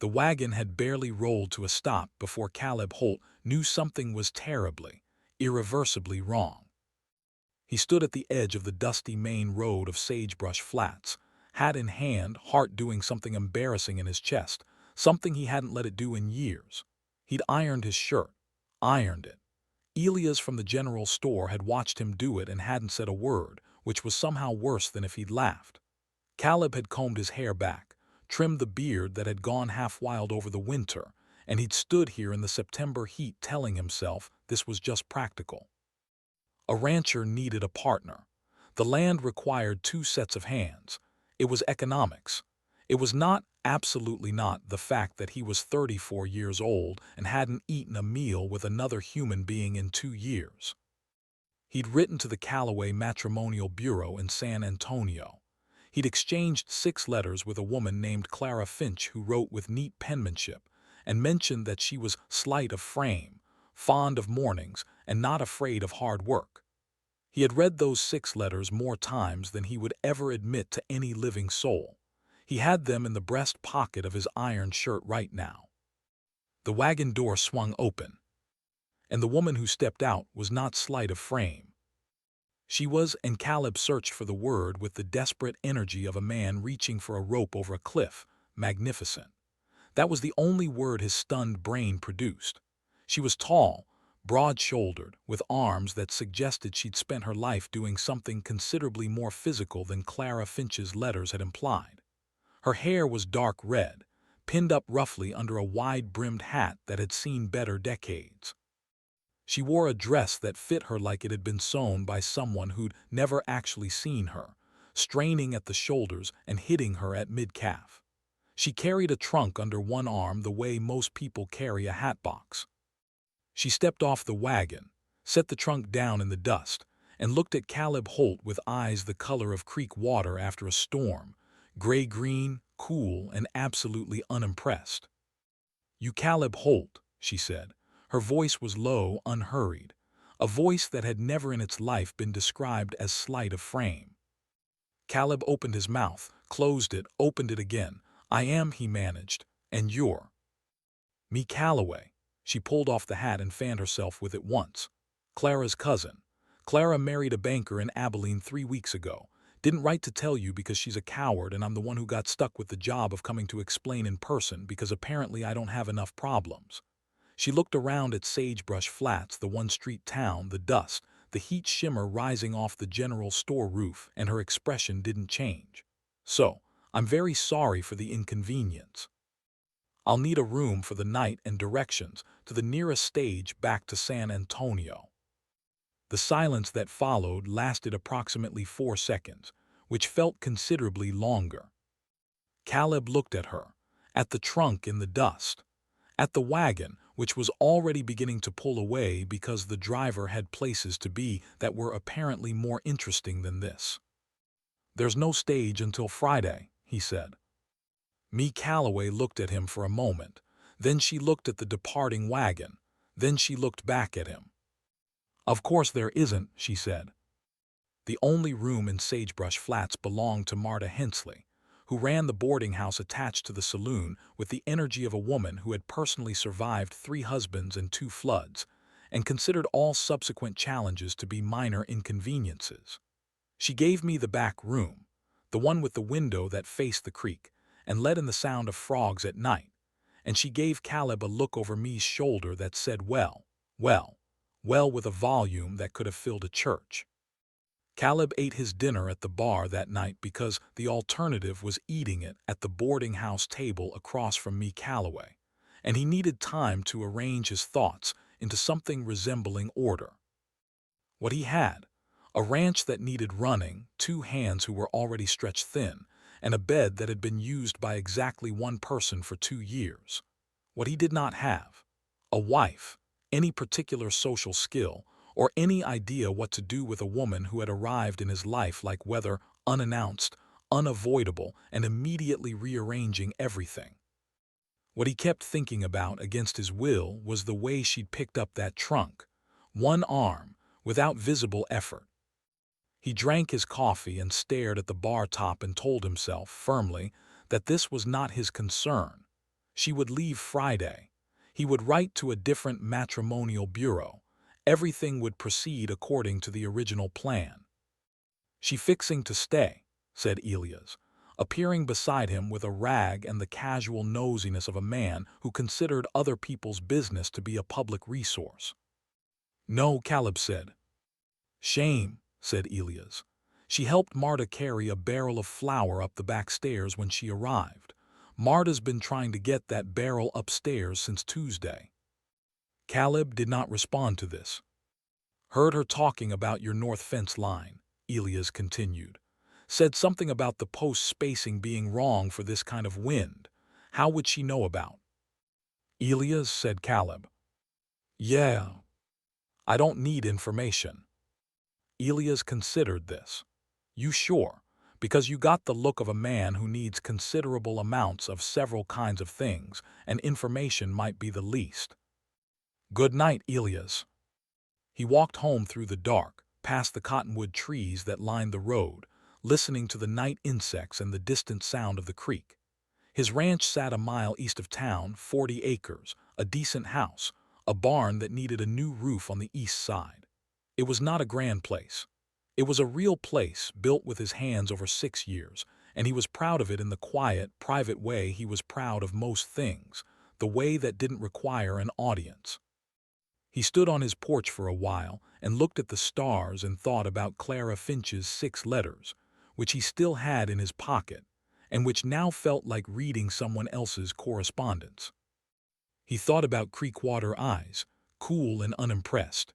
The wagon had barely rolled to a stop before Caleb Holt knew something was terribly, irreversibly wrong. He stood at the edge of the dusty main road of Sagebrush Flats, hat in hand, heart doing something embarrassing in his chest, something he hadn't let it do in years. He'd ironed his shirt. Ironed it. Elias from the general store had watched him do it and hadn't said a word, which was somehow worse than if he'd laughed. Caleb had combed his hair back, trimmed the beard that had gone half wild over the winter, and he'd stood here in the September heat telling himself this was just practical. A rancher needed a partner. The land required two sets of hands. It was economics. It was not, absolutely not, the fact that he was 34 years old and hadn't eaten a meal with another human being in 2 years. He'd written to the Callaway Matrimonial Bureau in San Antonio. He'd exchanged 6 letters with a woman named Clara Finch who wrote with neat penmanship and mentioned that she was slight of frame, fond of mornings, and not afraid of hard work. He had read those 6 letters more times than he would ever admit to any living soul. He had them in the breast pocket of his iron shirt right now. The wagon door swung open, and the woman who stepped out was not slight of frame. She was, and Caleb searched for the word with the desperate energy of a man reaching for a rope over a cliff, magnificent. That was the only word his stunned brain produced. She was tall, broad-shouldered, with arms that suggested she'd spent her life doing something considerably more physical than Clara Finch's letters had implied. Her hair was dark red, pinned up roughly under a wide-brimmed hat that had seen better decades. She wore a dress that fit her like it had been sewn by someone who'd never actually seen her, straining at the shoulders and hitting her at mid-calf. She carried a trunk under one arm the way most people carry a hatbox. She stepped off the wagon, set the trunk down in the dust, and looked at Caleb Holt with eyes the color of creek water after a storm, gray-green, cool, and absolutely unimpressed. "You Caleb Holt," she said. Her voice was low, unhurried, a voice that had never in its life been described as slight of frame. Caleb opened his mouth, closed it, opened it again. "I am," he managed, "and you're." "Me Callaway." She pulled off the hat and fanned herself with it once. "Clara's cousin. Clara married a banker in Abilene 3 weeks ago. Didn't write to tell you because she's a coward and I'm the one who got stuck with the job of coming to explain in person because apparently I don't have enough problems." She looked around at Sagebrush Flats, the one-street town, the dust, the heat shimmer rising off the general store roof, and her expression didn't change. "So, I'm very sorry for the inconvenience. I'll need a room for the night and directions to the nearest stage back to San Antonio." The silence that followed lasted approximately 4 seconds, which felt considerably longer. Caleb looked at her, at the trunk in the dust, at the wagon, which was already beginning to pull away because the driver had places to be that were apparently more interesting than this. "There's no stage until Friday," he said. Me Callaway looked at him for a moment. Then she looked at the departing wagon. Then she looked back at him. "Of course there isn't," she said. The only room in Sagebrush Flats belonged to Marta Hensley, who ran the boarding house attached to the saloon with the energy of a woman who had personally survived 3 husbands and 2 floods, and considered all subsequent challenges to be minor inconveniences. She gave me the back room, the one with the window that faced the creek, and let in the sound of frogs at night, and she gave Caleb a look over me's shoulder that said well, well, well with a volume that could have filled a church. Caleb ate his dinner at the bar that night because the alternative was eating it at the boarding house table across from me Callaway, and he needed time to arrange his thoughts into something resembling order. What he had, a ranch that needed running, 2 hands who were already stretched thin, and a bed that had been used by exactly 1 person for 2 years. What he did not have, a wife, any particular social skill, or any idea what to do with a woman who had arrived in his life like weather, unannounced, unavoidable, and immediately rearranging everything. What he kept thinking about against his will was the way she'd picked up that trunk, 1 arm, without visible effort. He drank his coffee and stared at the bar top and told himself, firmly, that this was not his concern. She would leave Friday. He would write to a different matrimonial bureau. Everything would proceed according to the original plan. "She fixing to stay," said Elias, appearing beside him with a rag and the casual nosiness of a man who considered other people's business to be a public resource. "No," Caleb said. "Shame," said Elias. "She helped Marta carry a barrel of flour up the back stairs when she arrived. Marta's been trying to get that barrel upstairs since Tuesday." Caleb did not respond to this. "Heard her talking about your north fence line," Elias continued. "Said something about the post spacing being wrong for this kind of wind. How would she know about?" "Elias," said Caleb. "Yeah. I don't need information." Elias considered this. "You sure? Because you got the look of a man who needs considerable amounts of several kinds of things, and information might be the least." "Good night, Elias." He walked home through the dark, past the cottonwood trees that lined the road, listening to the night insects and the distant sound of the creek. His ranch sat a mile east of town, 40 acres, a decent house, a barn that needed a new roof on the east side. It was not a grand place. It was a real place built with his hands over 6 years, and he was proud of it in the quiet, private way he was proud of most things, the way that didn't require an audience. He stood on his porch for a while and looked at the stars and thought about Clara Finch's 6 letters, which he still had in his pocket, and which now felt like reading someone else's correspondence. He thought about Creekwater eyes, cool and unimpressed.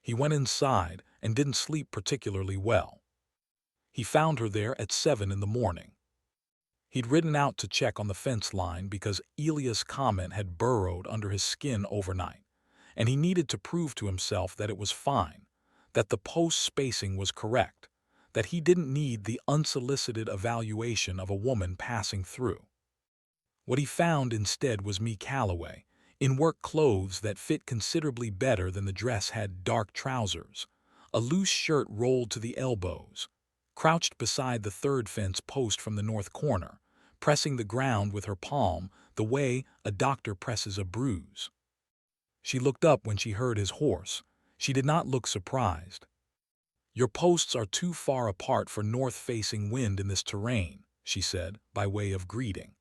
He went inside and didn't sleep particularly well. He found her there at 7 in the morning. He'd ridden out to check on the fence line because Elias' comment had burrowed under his skin overnight, and he needed to prove to himself that it was fine, that the post spacing was correct, that he didn't need the unsolicited evaluation of a woman passing through. What he found instead was me Calloway, in work clothes that fit considerably better than the dress had, dark trousers, a loose shirt rolled to the elbows, crouched beside the third fence post from the north corner, pressing the ground with her palm the way a doctor presses a bruise. She looked up when she heard his horse. She did not look surprised. "Your posts are too far apart for north-facing wind in this terrain," she said, by way of greeting.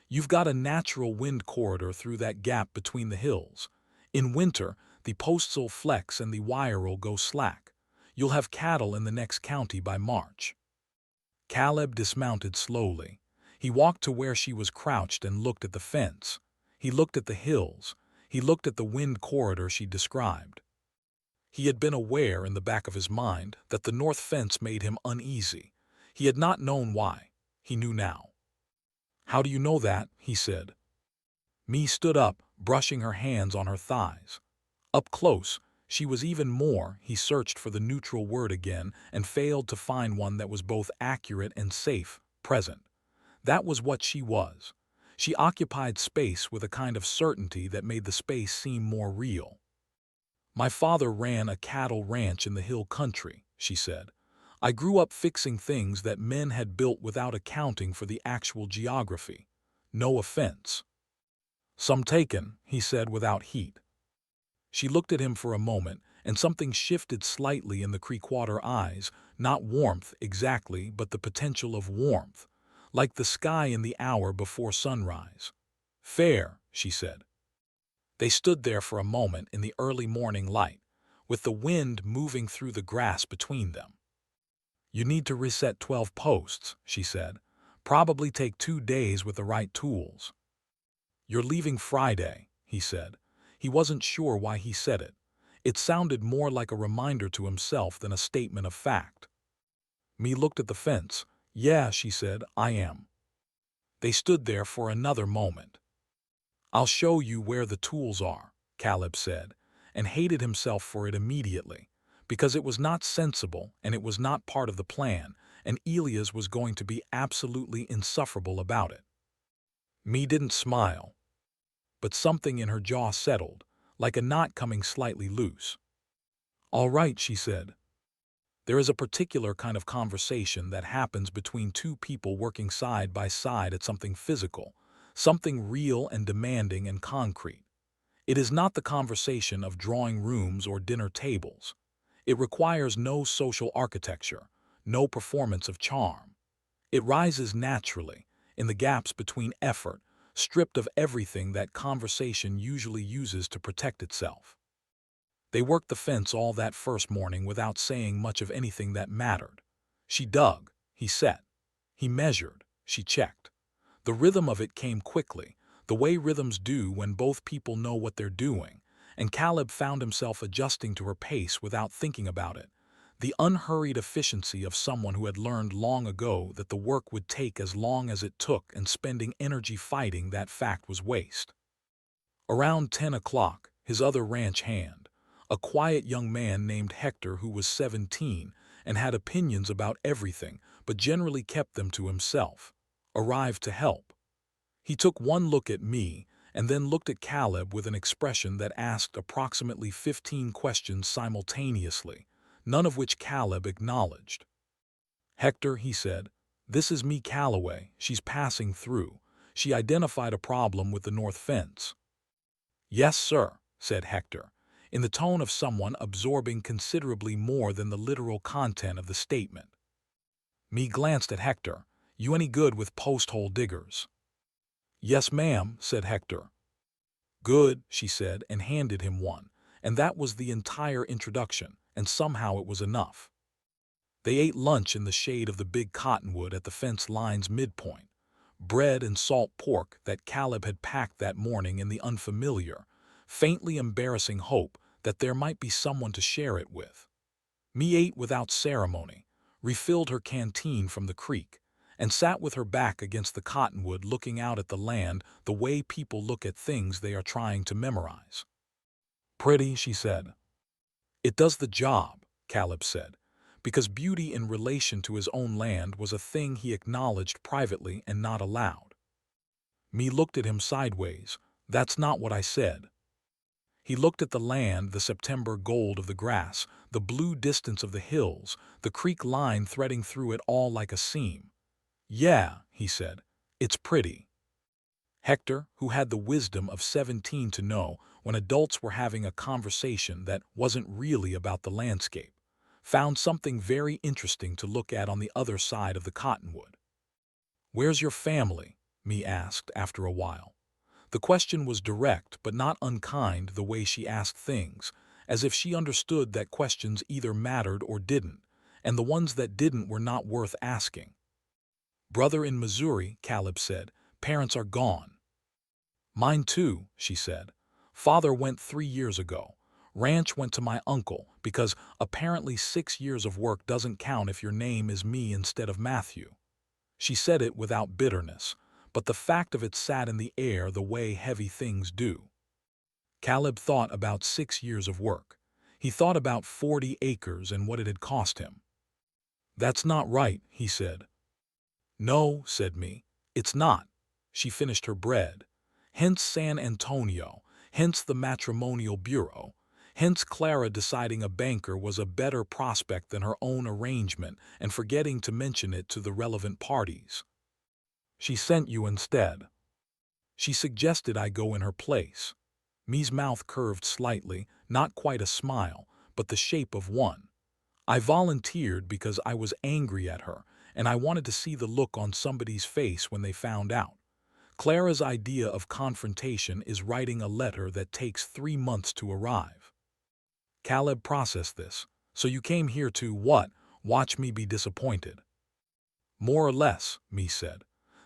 "You've got a natural wind corridor through that gap between the hills. In winter, the posts'll flex and the wire'll go slack. You'll have cattle in the next county by March." Caleb dismounted slowly. He walked to where she was crouched and looked at the fence. He looked at the hills. He looked at the wind corridor she described. He had been aware in the back of his mind that the north fence made him uneasy. He had not known why. He knew now. "How do you know that?" he said. Me stood up, brushing her hands on her thighs. Up close, she was even more. He searched for the neutral word again and failed to find one that was both accurate and safe, present. That was what she was. She occupied space with a kind of certainty that made the space seem more real. "My father ran a cattle ranch in the hill country," she said. "I grew up fixing things that men had built without accounting for the actual geography. No offense." "Some taken," he said without heat. She looked at him for a moment, and something shifted slightly in the Creekwater eyes, not warmth exactly, but the potential of warmth, like the sky in the hour before sunrise. "Fair," she said. They stood there for a moment in the early morning light, with the wind moving through the grass between them. "You need to reset 12 posts," she said. "Probably take 2 days with the right tools." "You're leaving Friday," he said. He wasn't sure why he said it. It sounded more like a reminder to himself than a statement of fact. Me looked at the fence. "Yeah," she said, "I am." They stood there for another moment. "I'll show you where the tools are," Caleb said, and hated himself for it immediately, because it was not sensible and it was not part of the plan, and Elias was going to be absolutely insufferable about it. Me didn't smile, but something in her jaw settled, like a knot coming slightly loose. "All right," she said. "There is a particular kind of conversation that happens between two people working side by side at something physical, something real and demanding and concrete. It is not the conversation of drawing rooms or dinner tables. It requires no social architecture, no performance of charm. It rises naturally, in the gaps between effort, stripped of everything that conversation usually uses to protect itself. They worked the fence all that first morning without saying much of anything that mattered. She dug, he set. He measured, she checked. The rhythm of it came quickly, the way rhythms do when both people know what they're doing, and Caleb found himself adjusting to her pace without thinking about it. The unhurried efficiency of someone who had learned long ago that the work would take as long as it took, and spending energy fighting that fact was waste. Around 10 o'clock, his other ranch hand, a quiet young man named Hector who was 17 and had opinions about everything but generally kept them to himself, arrived to help. He took one look at me and then looked at Caleb with an expression that asked approximately 15 questions simultaneously, none of which Caleb acknowledged. "Hector," he said, "this is me Calloway. She's passing through. She identified a problem with the north fence." "Yes, sir," said Hector, in the tone of someone absorbing considerably more than the literal content of the statement. Me glanced at Hector. "You any good with post-hole diggers?" "Yes, ma'am," said Hector. "Good," she said, and handed him one, and that was the entire introduction, and somehow it was enough. They ate lunch in the shade of the big cottonwood at the fence line's midpoint, bread and salt pork that Caleb had packed that morning in the unfamiliar, faintly embarrassing hope that there might be someone to share it with. Me ate without ceremony, refilled her canteen from the creek, and sat with her back against the cottonwood looking out at the land the way people look at things they are trying to memorize. "Pretty," she said. "It does the job," Caleb said, because beauty in relation to his own land was a thing he acknowledged privately and not aloud. Me looked at him sideways. "That's not what I said." He looked at the land, the September gold of the grass, the blue distance of the hills, the creek line threading through it all like a seam. "Yeah," he said, "it's pretty." Hector, who had the wisdom of 17 to know when adults were having a conversation that wasn't really about the landscape, found something very interesting to look at on the other side of the cottonwood. "Where's your family?" me asked after a while. The question was direct but not unkind the way she asked things, as if she understood that questions either mattered or didn't, and the ones that didn't were not worth asking. "Brother in Missouri," Caleb said. "Parents are gone." "Mine too," she said. "Father went 3 years ago. Ranch went to my uncle because apparently 6 years of work doesn't count if your name is me instead of Matthew." She said it without bitterness, but the fact of it sat in the air the way heavy things do. Caleb thought about 6 years of work. He thought about 40 acres and what it had cost him. "That's not right," he said. "No," said me, "it's not." She finished her bread. Hence San Antonio, hence the matrimonial bureau, hence Clara deciding a banker was a better prospect than her own arrangement and forgetting to mention it to the relevant parties. "She sent you instead." "She suggested I go in her place." Me's mouth curved slightly, not quite a smile, but the shape of one. "I volunteered because I was angry at her, and I wanted to see the look on somebody's face when they found out. Clara's idea of confrontation is writing a letter that takes 3 months to arrive." Caleb processed this. "So you came here to, what, watch me be disappointed?" "More or less," me said.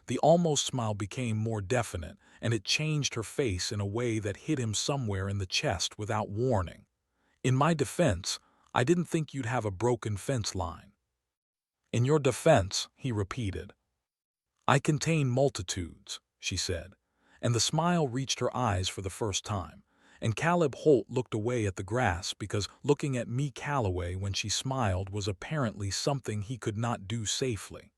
The almost smile became more definite, and it changed her face in a way that hit him somewhere in the chest without warning. "In my defense, I didn't think you'd have a broken fence line." "In your defense," he repeated. "I contain multitudes," she said, and the smile reached her eyes for the first time, and Caleb Holt looked away at the grass because looking at me Calloway when she smiled was apparently something he could not do safely.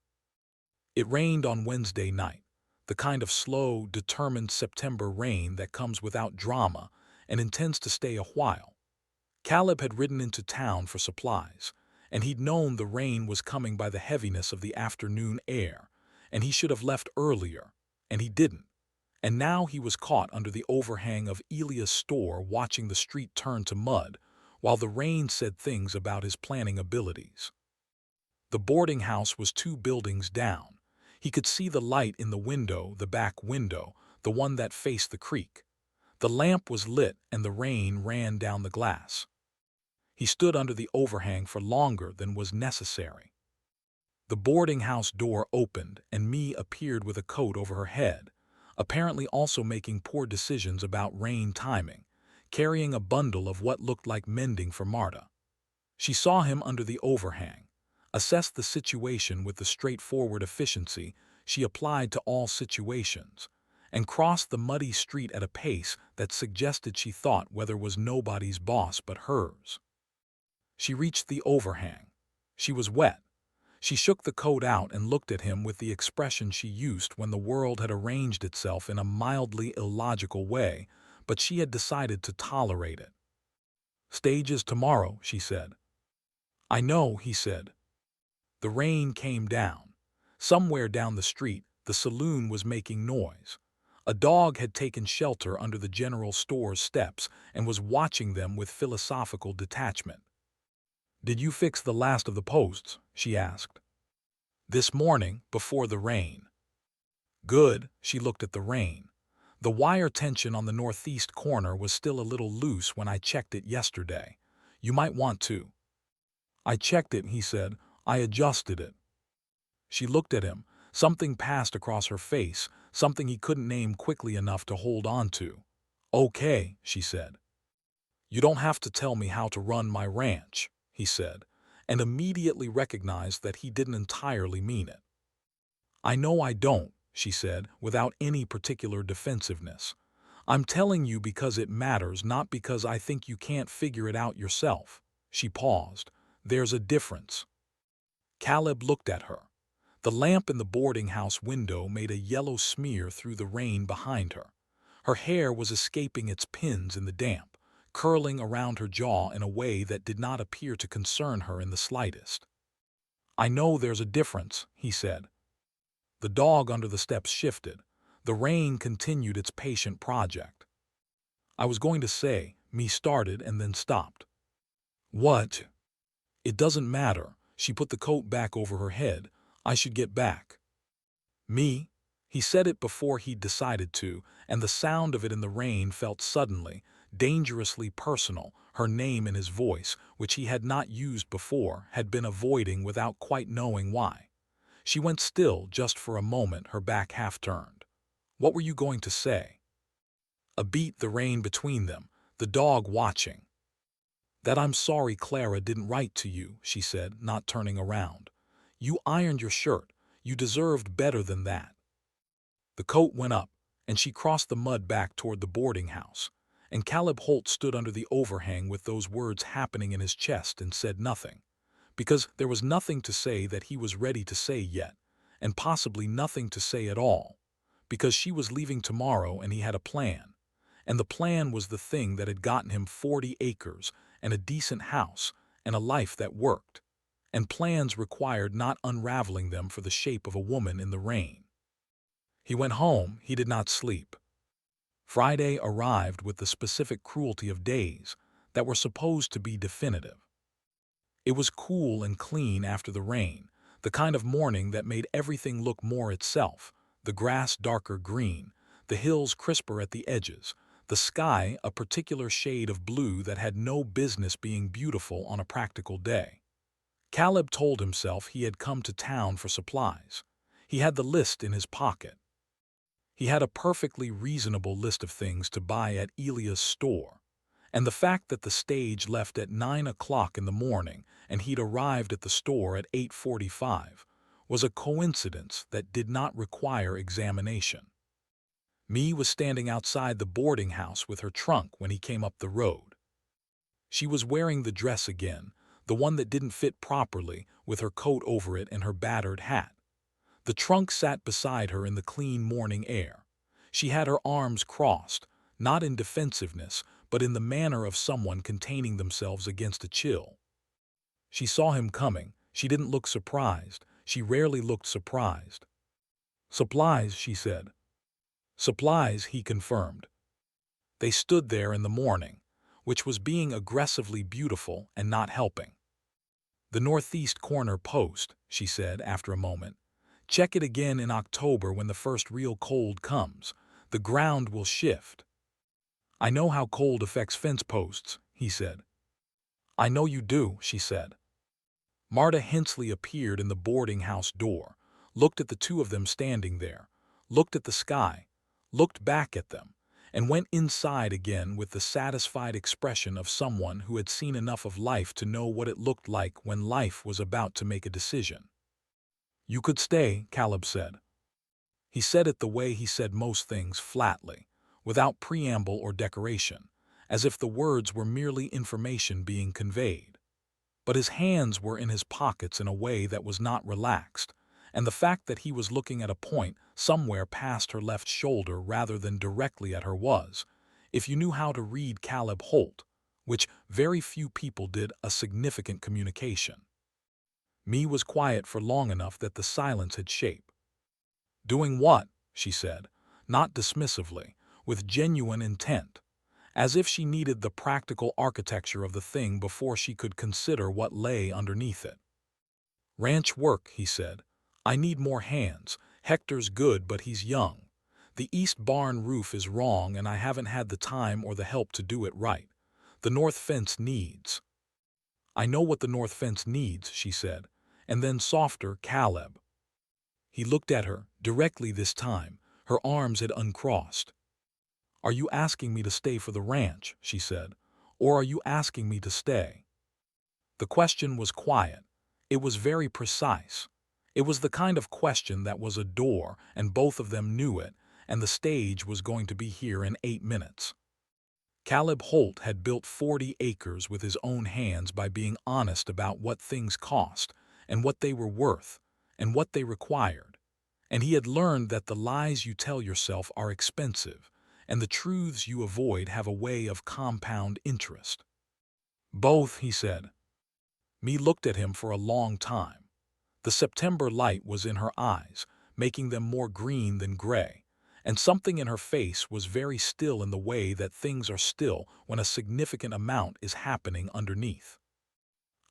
It rained on Wednesday night, the kind of slow, determined September rain that comes without drama and intends to stay a while. Caleb had ridden into town for supplies, and he'd known the rain was coming by the heaviness of the afternoon air, and he should have left earlier, and he didn't. and now he was caught under the overhang of Elia's store watching the street turn to mud, while the rain said things about his planning abilities. The boarding house was 2 buildings down. He could see the light in the window, the back window, the one that faced the creek. The lamp was lit and the rain ran down the glass. He stood under the overhang for longer than was necessary. The boarding house door opened and Mee appeared with a coat over her head, apparently also making poor decisions about rain timing, carrying a bundle of what looked like mending for Marta. She saw him under the overhang, assessed the situation with the straightforward efficiency she applied to all situations, and crossed the muddy street at a pace that suggested she thought weather was nobody's boss but hers. She reached the overhang. She was wet. She shook the coat out and looked at him with the expression she used when the world had arranged itself in a mildly illogical way, but she had decided to tolerate it. "Stage is tomorrow," she said. "I know," he said. The rain came down. Somewhere down the street, the saloon was making noise. A dog had taken shelter under the general store's steps and was watching them with philosophical detachment. "Did you fix the last of the posts?" she asked. "This morning, before the rain." "Good." She looked at the rain. "The wire tension on the northeast corner was still a little loose when I checked it yesterday. You might want to." "I checked it," he said. "I adjusted it." She looked at him. Something passed across her face, something he couldn't name quickly enough to hold on to. "Okay," she said. "You don't have to tell me how to run my ranch," he said, and immediately recognized that he didn't entirely mean it. "I know I don't," she said, without any particular defensiveness. "I'm telling you because it matters, not because I think you can't figure it out yourself." She paused. "There's a difference." Caleb looked at her. The lamp in the boarding house window made a yellow smear through the rain behind her. Her hair was escaping its pins in the damp, curling around her jaw in a way that did not appear to concern her in the slightest. "I know there's a difference," he said. The dog under the steps shifted. The rain continued its patient project. "I was going to say," Mee started and then stopped. "What?" "It doesn't matter." She put the coat back over her head. "I should get back." "Me?" He said it before he'd decided to, and the sound of it in the rain felt suddenly, dangerously personal. Her name in his voice, which he had not used before, had been avoiding without quite knowing why. She went still just for a moment, her back half turned. "What were you going to say?" A beat the rain between them, the dog watching. "That I'm sorry Clara didn't write to you," she said, not turning around. "You ironed your shirt. You deserved better than that." The coat went up, and she crossed the mud back toward the boarding house, and Caleb Holt stood under the overhang with those words happening in his chest and said nothing, because there was nothing to say that he was ready to say yet, and possibly nothing to say at all, because she was leaving tomorrow and he had a plan, and the plan was the thing that had gotten him 40 acres and a decent house and a life that worked, and plans required not unraveling them for the shape of a woman in the rain. He went home. He did not sleep. Friday arrived with the specific cruelty of days that were supposed to be definitive. It was cool and clean after the rain, the kind of morning that made everything look more itself, the grass darker green, the hills crisper at the edges, the sky a particular shade of blue that had no business being beautiful on a practical day. Caleb told himself he had come to town for supplies. He had the list in his pocket. He had a perfectly reasonable list of things to buy at Elia's store, and the fact that the stage left at 9 o'clock in the morning and he'd arrived at the store at 8:45 was a coincidence that did not require examination. Mee was standing outside the boarding house with her trunk when he came up the road. She was wearing the dress again, the one that didn't fit properly, with her coat over it and her battered hat. The trunk sat beside her in the clean morning air. She had her arms crossed, not in defensiveness, but in the manner of someone containing themselves against a chill. She saw him coming. She didn't look surprised. She rarely looked surprised. "Supplies," she said. Supplies, he confirmed. They stood there in the morning, which was being aggressively beautiful and not helping. The northeast corner post, she said after a moment. Check it again in October when the first real cold comes. The ground will shift. I know how cold affects fence posts, he said. I know you do, she said. Marta Hensley appeared in the boarding house door, looked at the two of them standing there, looked at the sky, looked back at them, and went inside again with the satisfied expression of someone who had seen enough of life to know what it looked like when life was about to make a decision. You could stay, Caleb said. He said it the way he said most things, flatly, without preamble or decoration, as if the words were merely information being conveyed. But his hands were in his pockets in a way that was not relaxed, and the fact that he was looking at a point somewhere past her left shoulder rather than directly at her was, if you knew how to read Caleb Holt, which very few people did, a significant communication. Me was quiet for long enough that the silence had shape. Doing what? She said, not dismissively, with genuine intent, as if she needed the practical architecture of the thing before she could consider what lay underneath it. Ranch work, he said. I need more hands. Hector's good, but he's young. The east barn roof is wrong, and I haven't had the time or the help to do it right. The north fence needs. I know what the north fence needs, she said, and then softer, Caleb. He looked at her, directly this time. Her arms had uncrossed. Are you asking me to stay for the ranch, she said, or are you asking me to stay? The question was quiet. It was very precise. It was the kind of question that was a door, and both of them knew it, and the stage was going to be here in 8 minutes. Caleb Holt had built 40 acres with his own hands by being honest about what things cost, and what they were worth, and what they required. And he had learned that the lies you tell yourself are expensive, and the truths you avoid have a way of compound interest. Both, he said. Me looked at him for a long time. The September light was in her eyes, making them more green than gray, and something in her face was very still in the way that things are still when a significant amount is happening underneath.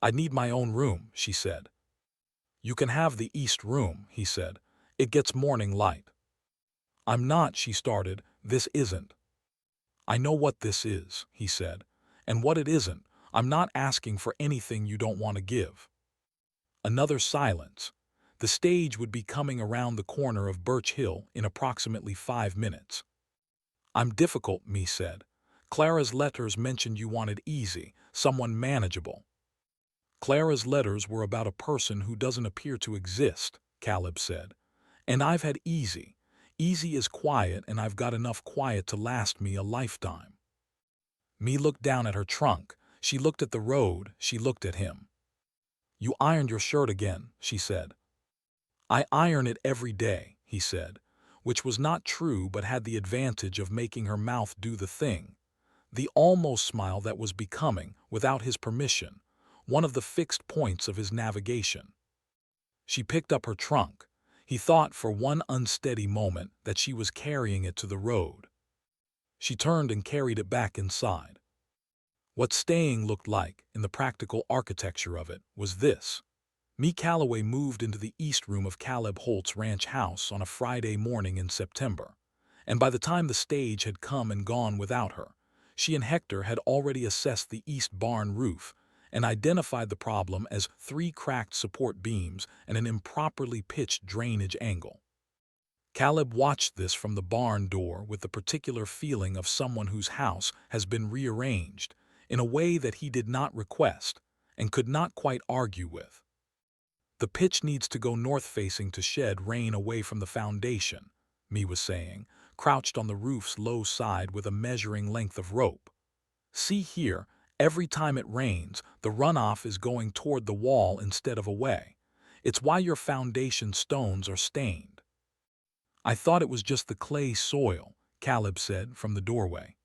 I need my own room, she said. You can have the east room, he said. It gets morning light. I'm not, she started. This isn't. I know what this is, he said, and what it isn't. I'm not asking for anything you don't want to give. Another silence. The stage would be coming around the corner of Birch Hill in approximately 5 minutes. I'm difficult, me said. Clara's letters mentioned you wanted easy, someone manageable. Clara's letters were about a person who doesn't appear to exist, Caleb said. And I've had easy. Easy is quiet, and I've got enough quiet to last me a lifetime. Me looked down at her trunk. She looked at the road. She looked at him. You ironed your shirt again, she said. I iron it every day, he said, which was not true but had the advantage of making her mouth do the thing. The almost smile that was becoming, without his permission, one of the fixed points of his navigation. She picked up her trunk. He thought for one unsteady moment that she was carrying it to the road. She turned and carried it back inside. What staying looked like, in the practical architecture of it, was this. Me Calloway moved into the east room of Caleb Holt's ranch house on a Friday morning in September, and by the time the stage had come and gone without her, she and Hector had already assessed the east barn roof and identified the problem as 3 cracked support beams and an improperly pitched drainage angle. Caleb watched this from the barn door with the particular feeling of someone whose house has been rearranged in a way that he did not request and could not quite argue with. The pitch needs to go north-facing to shed rain away from the foundation, me was saying, crouched on the roof's low side with a measuring length of rope. See here, every time it rains, the runoff is going toward the wall instead of away. It's why your foundation stones are stained. I thought it was just the clay soil, Caleb said from the doorway.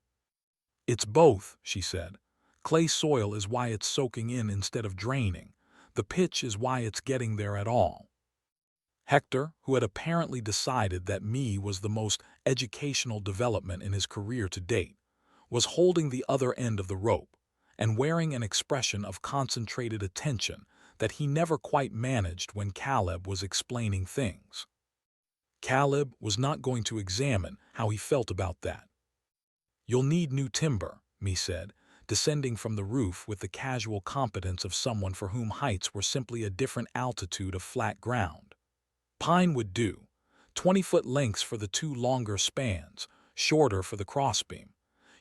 It's both, she said. Clay soil is why it's soaking in instead of draining. The pitch is why it's getting there at all. Hector, who had apparently decided that me was the most educational development in his career to date, was holding the other end of the rope and wearing an expression of concentrated attention that he never quite managed when Caleb was explaining things. Caleb was not going to examine how he felt about that. "You'll need new timber," me said, descending from the roof with the casual competence of someone for whom heights were simply a different altitude of flat ground. "Pine would do, 20-foot lengths for the two longer spans, shorter for the crossbeam.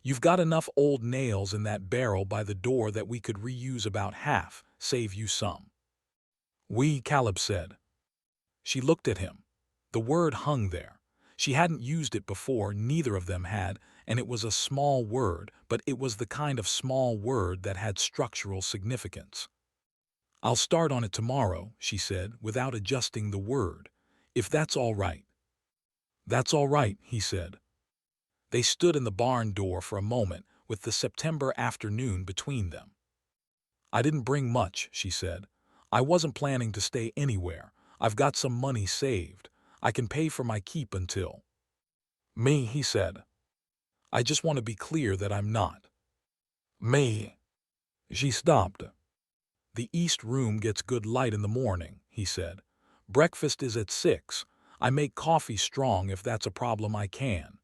You've got enough old nails in that barrel by the door that we could reuse about half, save you some." Caleb said. She looked at him. The word hung there. She hadn't used it before, neither of them had, and it was a small word, but it was the kind of small word that had structural significance. "I'll start on it tomorrow," she said, without adjusting the word, "if that's all right." "That's all right," he said. They stood in the barn door for a moment, with the September afternoon between them. "I didn't bring much," she said. "I wasn't planning to stay anywhere. I've got some money saved. I can pay for my keep until—" "Me," he said. "I just want to be clear that I'm not." "Me." She stopped. "The East Room gets good light in the morning," he said. "Breakfast is at 6. I make coffee strong if that's a problem. I can."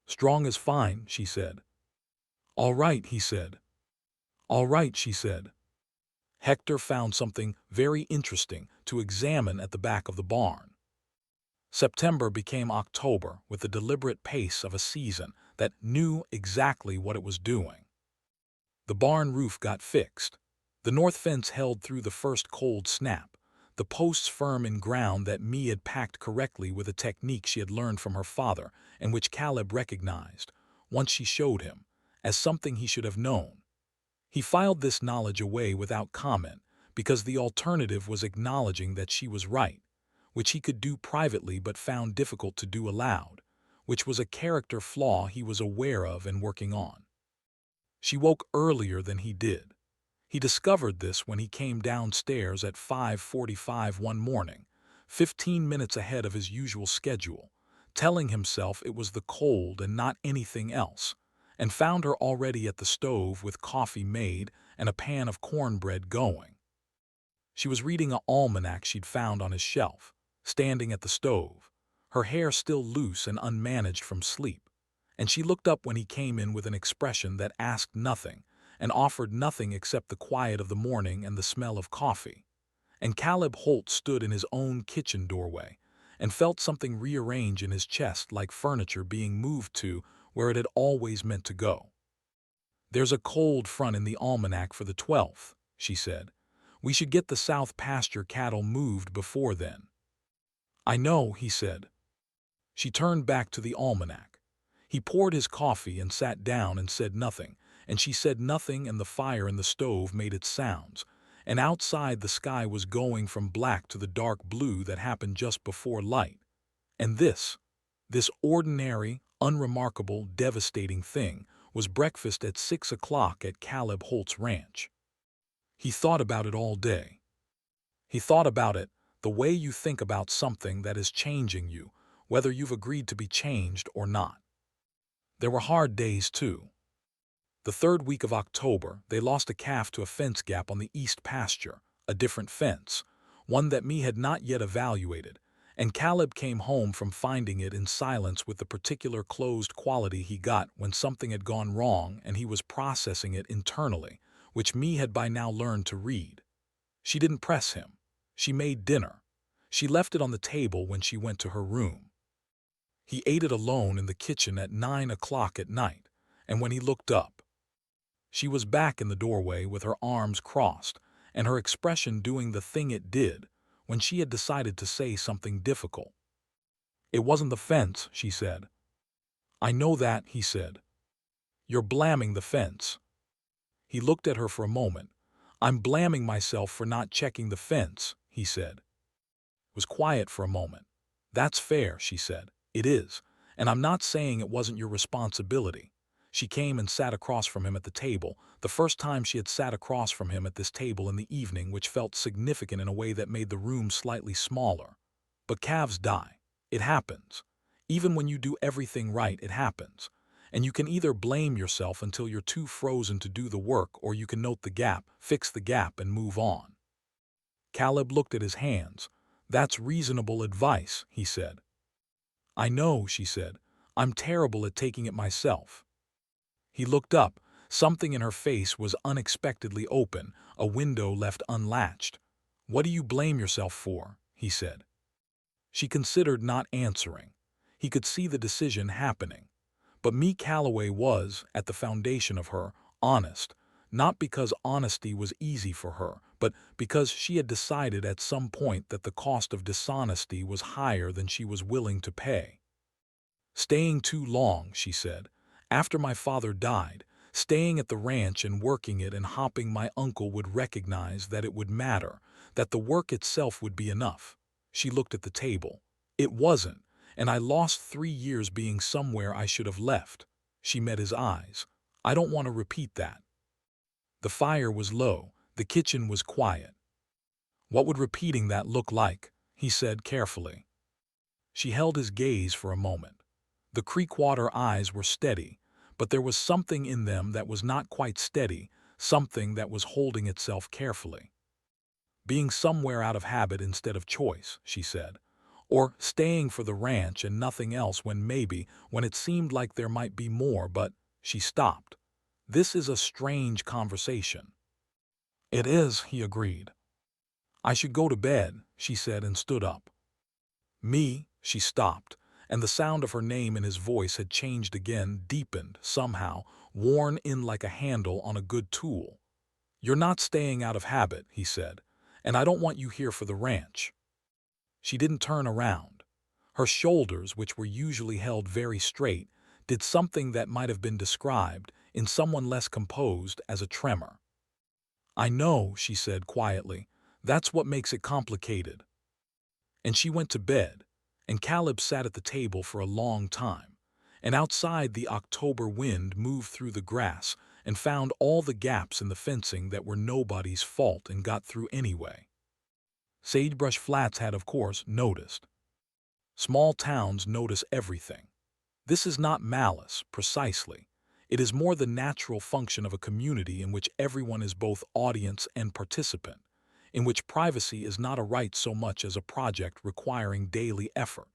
"Strong is fine," she said. "All right," he said. "All right," she said. Hector found something very interesting to examine at the back of the barn. September became October with the deliberate pace of a season that knew exactly what it was doing. The barn roof got fixed. The north fence held through the first cold snap, the posts firm in ground that Mee had packed correctly with a technique she had learned from her father and which Caleb recognized, once she showed him, as something he should have known. He filed this knowledge away without comment because the alternative was acknowledging that she was right, which he could do privately but found difficult to do aloud, which was a character flaw he was aware of and working on. She woke earlier than he did. He discovered this when he came downstairs at 5:45 one morning, 15 minutes ahead of his usual schedule, telling himself it was the cold and not anything else, and found her already at the stove with coffee made and a pan of cornbread going. She was reading an almanac she'd found on his shelf, standing at the stove, her hair still loose and unmanaged from sleep, and she looked up when he came in with an expression that asked nothing and offered nothing except the quiet of the morning and the smell of coffee. And Caleb Holt stood in his own kitchen doorway and felt something rearrange in his chest like furniture being moved to where it had always meant to go. "There's a cold front in the almanac for the 12th, she said. "We should get the south pasture cattle moved before then." "I know," he said. She turned back to the almanac. He poured his coffee and sat down and said nothing, and she said nothing, and the fire in the stove made its sounds, and outside the sky was going from black to the dark blue that happened just before light. And this ordinary, unremarkable, devastating thing was breakfast at 6 o'clock at Caleb Holt's ranch. He thought about it all day. He thought about it the way you think about something that is changing you, whether you've agreed to be changed or not. There were hard days, too. The third week of October, they lost a calf to a fence gap on the east pasture, a different fence, one that Mee had not yet evaluated, and Caleb came home from finding it in silence with the particular closed quality he got when something had gone wrong and he was processing it internally, which Mee had by now learned to read. She didn't press him. She made dinner. She left it on the table when she went to her room. He ate it alone in the kitchen at 9 o'clock at night, and when he looked up, she was back in the doorway with her arms crossed and her expression doing the thing it did when she had decided to say something difficult. "It wasn't the fence," she said. "I know that," he said. "You're blaming the fence." He looked at her for a moment. "I'm blaming myself for not checking the fence," he said. It was quiet for a moment. "That's fair," she said. "It is, and I'm not saying it wasn't your responsibility." She came and sat across from him at the table, the first time she had sat across from him at this table in the evening, which felt significant in a way that made the room slightly smaller. But calves die. It happens. Even when you do everything right, it happens. And you can either blame yourself until you're too frozen to do the work, or you can note the gap, fix the gap, and move on. Caleb looked at his hands. That's reasonable advice, he said. I know, she said. I'm terrible at taking it myself. He looked up. Something in her face was unexpectedly open, a window left unlatched. What do you blame yourself for? He said. She considered not answering. He could see the decision happening. But me Calloway was, at the foundation of her, honest, not because honesty was easy for her, but because she had decided at some point that the cost of dishonesty was higher than she was willing to pay. Staying too long, she said. After my father died, staying at the ranch and working it and hoping my uncle would recognize that it would matter, that the work itself would be enough. She looked at the table. It wasn't, and I lost 3 years being somewhere I should have left. She met his eyes. I don't want to repeat that. The fire was low. The kitchen was quiet. What would repeating that look like? He said carefully. She held his gaze for a moment. The Creekwater eyes were steady, but there was something in them that was not quite steady, something that was holding itself carefully. Being somewhere out of habit instead of choice, she said. Or staying for the ranch and nothing else when it seemed like there might be more, but she stopped. This is a strange conversation. It is, he agreed. I should go to bed, she said and stood up. Me, she stopped, and the sound of her name in his voice had changed again, deepened, somehow, worn in like a handle on a good tool. You're not staying out of habit, he said, and I don't want you here for the ranch. She didn't turn around. Her shoulders, which were usually held very straight, did something that might have been described, in someone less composed, as a tremor. I know, she said quietly. That's what makes it complicated. And she went to bed, and Caleb sat at the table for a long time, and outside the October wind moved through the grass and found all the gaps in the fencing that were nobody's fault and got through anyway. Sagebrush Flats had, of course, noticed. Small towns notice everything. This is not malice, precisely. It is more the natural function of a community in which everyone is both audience and participant, in which privacy is not a right so much as a project requiring daily effort.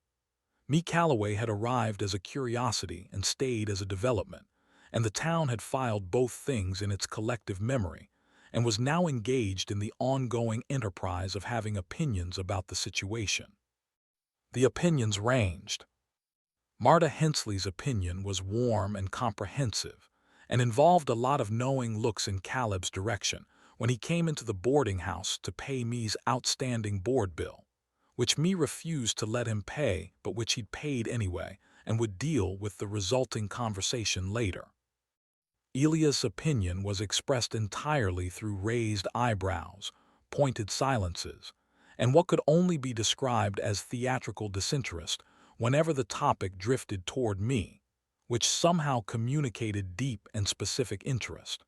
Me Calloway had arrived as a curiosity and stayed as a development, and the town had filed both things in its collective memory, and was now engaged in the ongoing enterprise of having opinions about the situation. The opinions ranged. Marta Hensley's opinion was warm and comprehensive, and involved a lot of knowing looks in Caleb's direction when he came into the boarding house to pay me's outstanding board bill, which me refused to let him pay but which he'd paid anyway and would deal with the resulting conversation later. Elia's opinion was expressed entirely through raised eyebrows, pointed silences, and what could only be described as theatrical disinterest whenever the topic drifted toward me, which somehow communicated deep and specific interest.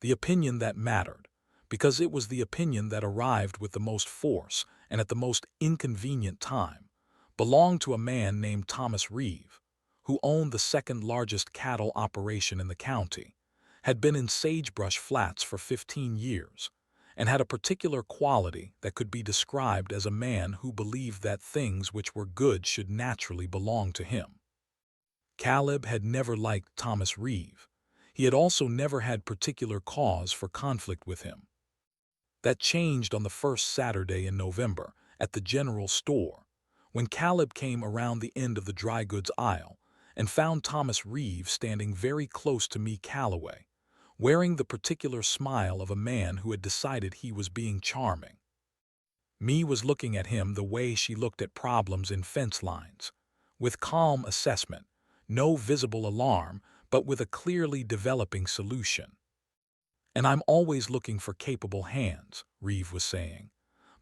The opinion that mattered, because it was the opinion that arrived with the most force and at the most inconvenient time, belonged to a man named Thomas Reeve, who owned the second-largest cattle operation in the county, had been in Sagebrush Flats for 15 years, and had a particular quality that could be described as a man who believed that things which were good should naturally belong to him. Caleb had never liked Thomas Reeve. He had also never had particular cause for conflict with him. That changed on the first Saturday in November, at the general store, when Caleb came around the end of the dry goods aisle and found Thomas Reeve standing very close to me Calloway, wearing the particular smile of a man who had decided he was being charming. Me was looking at him the way she looked at problems in fence lines, with calm assessment, no visible alarm, but with a clearly developing solution. And I'm always looking for capable hands, Reeve was saying.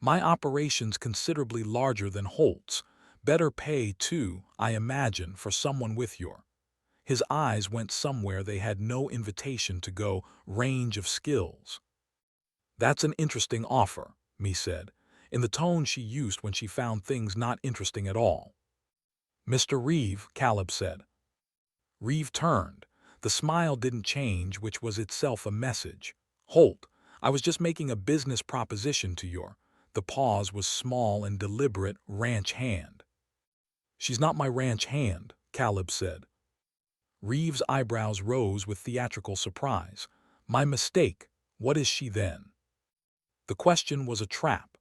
My operation's considerably larger than Holt's. Better pay, too, I imagine, for someone with your... His eyes went somewhere they had no invitation to go, range of skills. That's an interesting offer, me said. in the tone she used when she found things not interesting at all. "Mr. Reeve," Caleb said. Reeve turned. The smile didn't change, which was itself a message. "Holt, I was just making a business proposition to your—" The pause was small and deliberate. "Ranch hand." "She's not my ranch hand," Caleb said. Reeve's eyebrows rose with theatrical surprise. "My mistake. What is she then?" The question was a trap.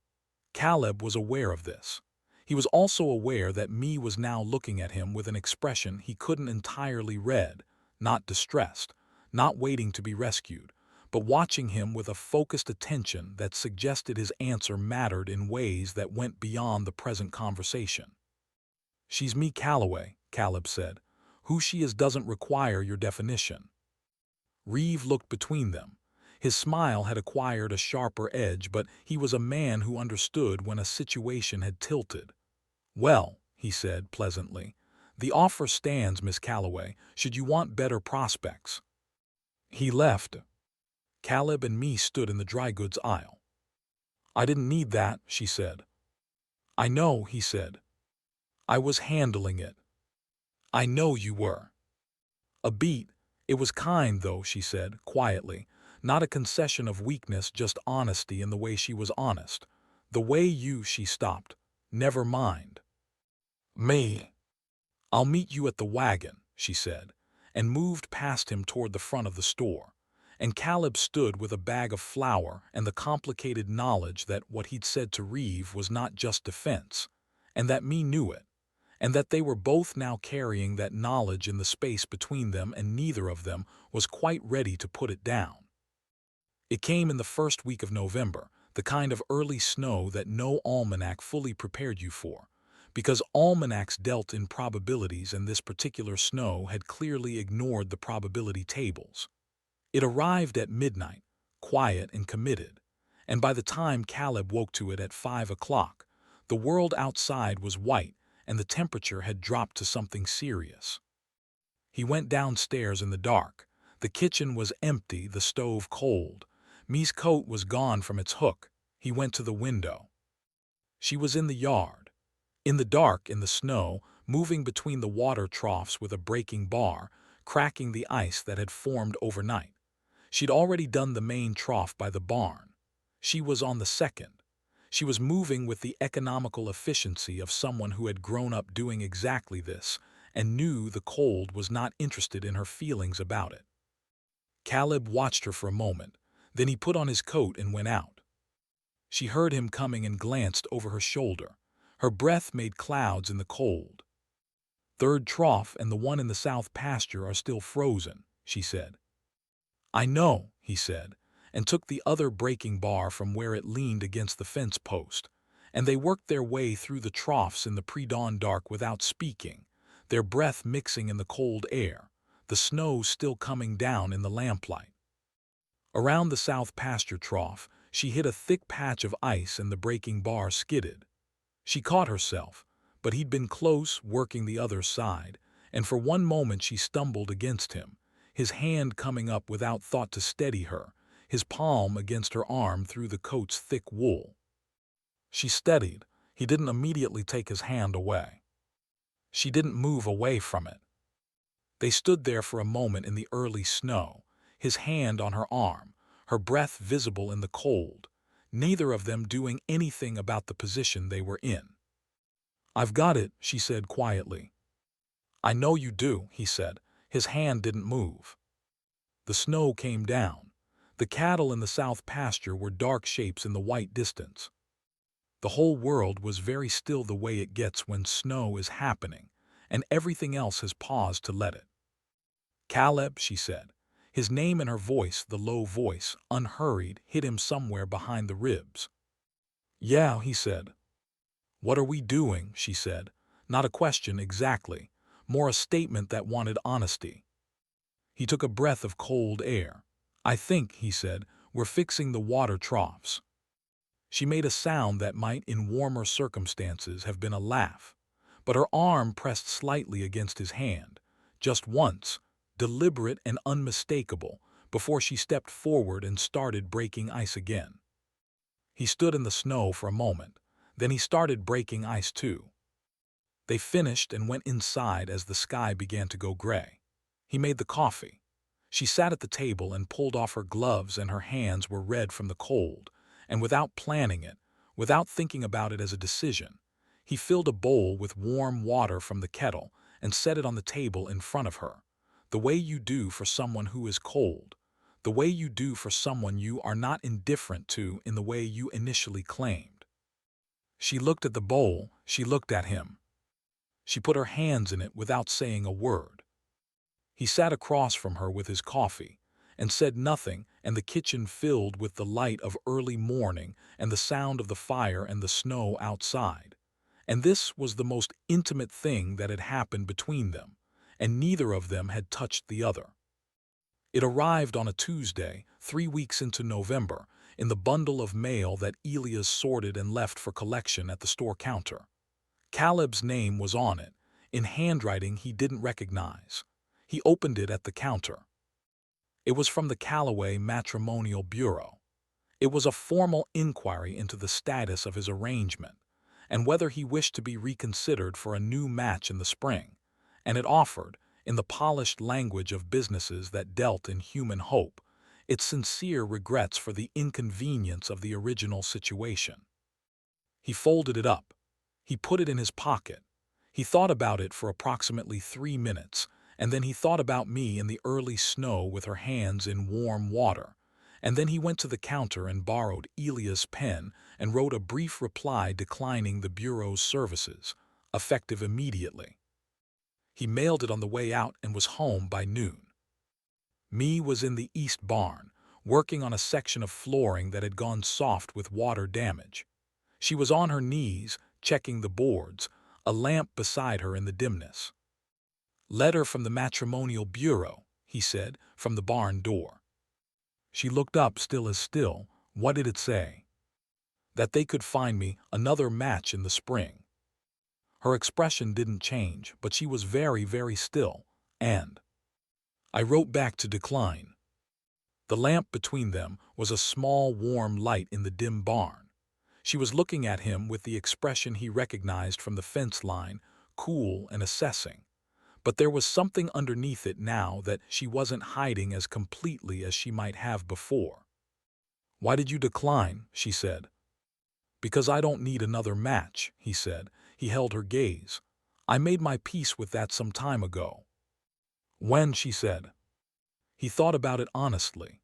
Caleb was aware of this. He was also aware that me was now looking at him with an expression he couldn't entirely read, not distressed, not waiting to be rescued, but watching him with a focused attention that suggested his answer mattered in ways that went beyond the present conversation. "She's me Calloway," Caleb said. "Who she is doesn't require your definition." Reeve looked between them. His smile had acquired a sharper edge, but he was a man who understood when a situation had tilted. "Well," he said pleasantly, "the offer stands, Miss Calloway, should you want better prospects." He left. Caleb and me stood in the dry goods aisle. "I didn't need that," she said. "I know," he said. "I was handling it." "I know you were." "A beat. It was kind, though," she said, quietly. Not a concession of weakness, just honesty in the way she was honest. "The way you—" She stopped. "Never mind." "Me." "I'll meet you at the Wagon," she said, and moved past him toward the front of the store. And Caleb stood with a bag of flour and the complicated knowledge that what he'd said to Reeve was not just defense, and that me knew it, and that they were both now carrying that knowledge in the space between them, and neither of them was quite ready to put it down. It came in the first week of November, the kind of early snow that no almanac fully prepared you for, because almanacs dealt in probabilities and this particular snow had clearly ignored the probability tables. It arrived at midnight, quiet and committed, and by the time Caleb woke to it at 5 o'clock, the world outside was white and the temperature had dropped to something serious. He went downstairs in the dark. The kitchen was empty, the stove cold. Me's coat was gone from its hook. He went to the window. She was in the yard. In the dark, in the snow, moving between the water troughs with a breaking bar, cracking the ice that had formed overnight. She'd already done the main trough by the barn. She was on the second. She was moving with the economical efficiency of someone who had grown up doing exactly this and knew the cold was not interested in her feelings about it. Caleb watched her for a moment. Then he put on his coat and went out. She heard him coming and glanced over her shoulder. Her breath made clouds in the cold. "Third trough and the one in the south pasture are still frozen," she said. "I know," he said, and took the other breaking bar from where it leaned against the fence post, and they worked their way through the troughs in the pre-dawn dark without speaking, their breath mixing in the cold air, the snow still coming down in the lamplight. Around the south pasture trough, she hit a thick patch of ice and the breaking bar skidded. She caught herself, but he'd been close, working the other side, and for one moment she stumbled against him, his hand coming up without thought to steady her, his palm against her arm through the coat's thick wool. She steadied. He didn't immediately take his hand away. She didn't move away from it. They stood there for a moment in the early snow, his hand on her arm, her breath visible in the cold, neither of them doing anything about the position they were in. "I've got it," she said quietly. "I know you do," he said. His hand didn't move. The snow came down. The cattle in the south pasture were dark shapes in the white distance. The whole world was very still, the way it gets when snow is happening, and everything else has paused to let it. "Caleb," she said. His name in her voice, the low voice, unhurried, hit him somewhere behind the ribs. "Yeah," he said. "What are we doing?" she said. Not a question exactly, more a statement that wanted honesty. He took a breath of cold air. "I think," he said, "we're fixing the water troughs." She made a sound that might, in warmer circumstances, have been a laugh, but her arm pressed slightly against his hand, just once, deliberate and unmistakable, before she stepped forward and started breaking ice again. He stood in the snow for a moment. Then he started breaking ice too. They finished and went inside as the sky began to go gray. He made the coffee. She sat at the table and pulled off her gloves, and her hands were red from the cold. And without planning it, without thinking about it as a decision, he filled a bowl with warm water from the kettle and set it on the table in front of her. The way you do for someone who is cold. The way you do for someone you are not indifferent to in the way you initially claimed. She looked at the bowl, she looked at him. She put her hands in it without saying a word. He sat across from her with his coffee and said nothing, and the kitchen filled with the light of early morning and the sound of the fire and the snow outside. And this was the most intimate thing that had happened between them, and neither of them had touched the other. It arrived on a Tuesday, 3 weeks into November, in the bundle of mail that Elias sorted and left for collection at the store counter. Caleb's name was on it, in handwriting he didn't recognize. He opened it at the counter. It was from the Callaway Matrimonial Bureau. It was a formal inquiry into the status of his arrangement, and whether he wished to be reconsidered for a new match in the spring, and it offered, in the polished language of businesses that dealt in human hope, its sincere regrets for the inconvenience of the original situation. He folded it up. He put it in his pocket. He thought about it for approximately 3 minutes, and then he thought about me in the early snow with her hands in warm water, and then he went to the counter and borrowed Elias' pen and wrote a brief reply declining the Bureau's services, effective immediately. He mailed it on the way out and was home by noon. Me was in the east barn, working on a section of flooring that had gone soft with water damage. She was on her knees, checking the boards, a lamp beside her in the dimness. "Letter from the Matrimonial Bureau," he said, from the barn door. She looked up, still as still. What did it say? That they could find me another match in the spring. Her expression didn't change, but she was very, very still, and I wrote back to decline. The lamp between them was a small, warm light in the dim barn. She was looking at him with the expression he recognized from the fence line, cool and assessing. But there was something underneath it now that she wasn't hiding as completely as she might have before. "Why did you decline?" she said. "Because I don't need another match," he said. He held her gaze. "I made my peace with that some time ago." "When?" she said. He thought about it honestly.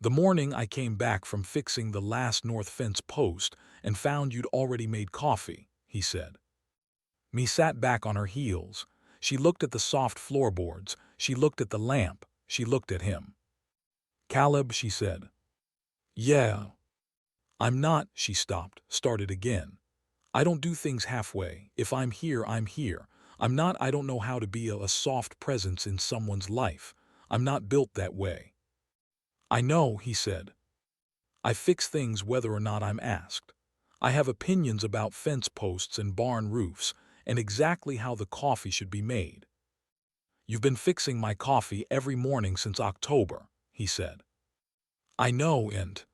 "The morning I came back from fixing the last north fence post and found you'd already made coffee," he said. Me sat back on her heels. She looked at the soft floorboards. She looked at the lamp. She looked at him. "Caleb," she said. "Yeah." "I'm not," she stopped, started again. "I don't do things halfway. If I'm here, I'm here. I'm not. I don't know how to be a soft presence in someone's life. I'm not built that way." "I know," he said. "I fix things whether or not I'm asked. I have opinions about fence posts and barn roofs and exactly how the coffee should be made." "You've been fixing my coffee every morning since October," he said. "I know, and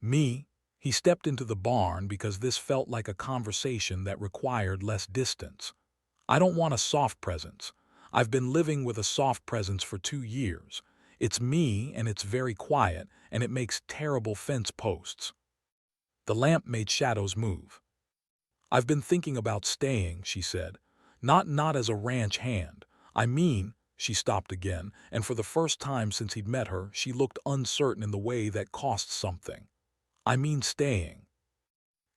me." He stepped into the barn because this felt like a conversation that required less distance. "I don't want a soft presence. I've been living with a soft presence for 2 years. It's me, and it's very quiet, and it makes terrible fence posts." The lamp made shadows move. "I've been thinking about staying," she said. Not as a ranch hand. I mean," she stopped again, and for the first time since he'd met her, she looked uncertain in the way that costs something. "I mean staying."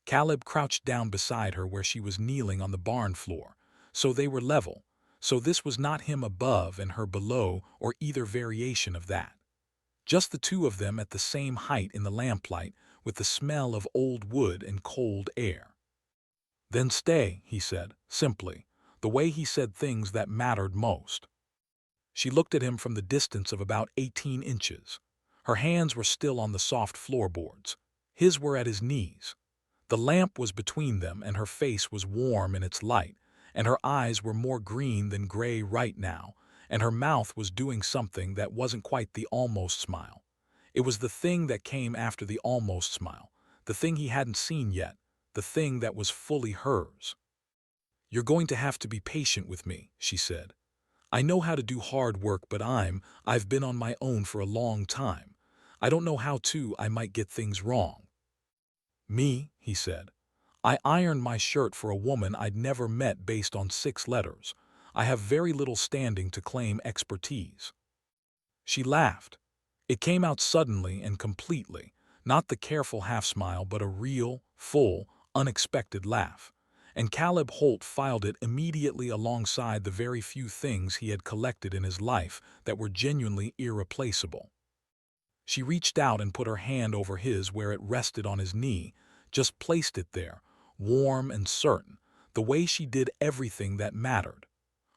Caleb crouched down beside her where she was kneeling on the barn floor, so they were level. So this was not him above and her below or either variation of that. Just the two of them at the same height in the lamplight, with the smell of old wood and cold air. "Then stay," he said, simply, the way he said things that mattered most. She looked at him from the distance of about 18 inches. Her hands were still on the soft floorboards. His were at his knees. The lamp was between them, and her face was warm in its light, and her eyes were more green than gray right now, and her mouth was doing something that wasn't quite the almost smile. It was the thing that came after the almost smile, the thing he hadn't seen yet, the thing that was fully hers. "You're going to have to be patient with me," she said. "I know how to do hard work, but I've been on my own for a long time. I don't know I might get things wrong." "Me," he said. "I ironed my shirt for a woman I'd never met based on 6 letters. I have very little standing to claim expertise." She laughed. It came out suddenly and completely, not the careful half-smile but a real, full, unexpected laugh. And Caleb Holt filed it immediately alongside the very few things he had collected in his life that were genuinely irreplaceable. She reached out and put her hand over his where it rested on his knee, just placed it there, warm and certain, the way she did everything that mattered.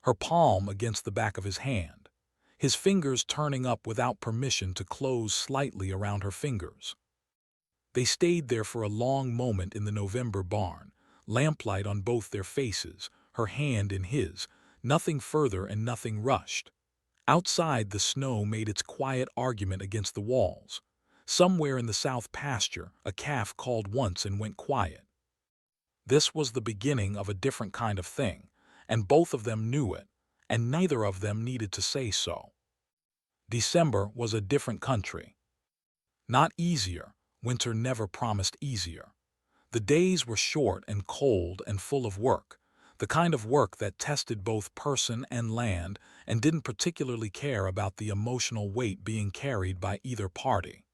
Her palm against the back of his hand, his fingers turning up without permission to close slightly around her fingers. They stayed there for a long moment in the November barn, lamplight on both their faces, her hand in his, nothing further and nothing rushed. Outside, the snow made its quiet argument against the walls. Somewhere in the south pasture, a calf called once and went quiet. This was the beginning of a different kind of thing, and both of them knew it, and neither of them needed to say so. December was a different country. Not easier, winter never promised easier. The days were short and cold and full of work, the kind of work that tested both person and land and didn't particularly care about the emotional weight being carried by either party.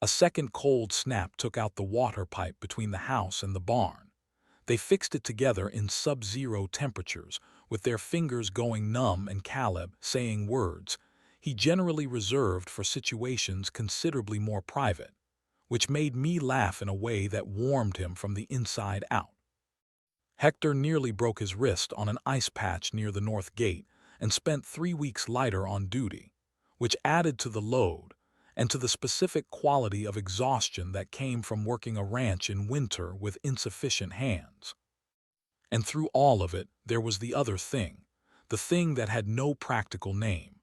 A second cold snap took out the water pipe between the house and the barn. They fixed it together in sub-zero temperatures, with their fingers going numb and Caleb saying words he generally reserved for situations considerably more private, which made me laugh in a way that warmed him from the inside out. Hector nearly broke his wrist on an ice patch near the north gate and spent 3 weeks lighter on duty, which added to the load and to the specific quality of exhaustion that came from working a ranch in winter with insufficient hands. And through all of it, there was the other thing, the thing that had no practical name.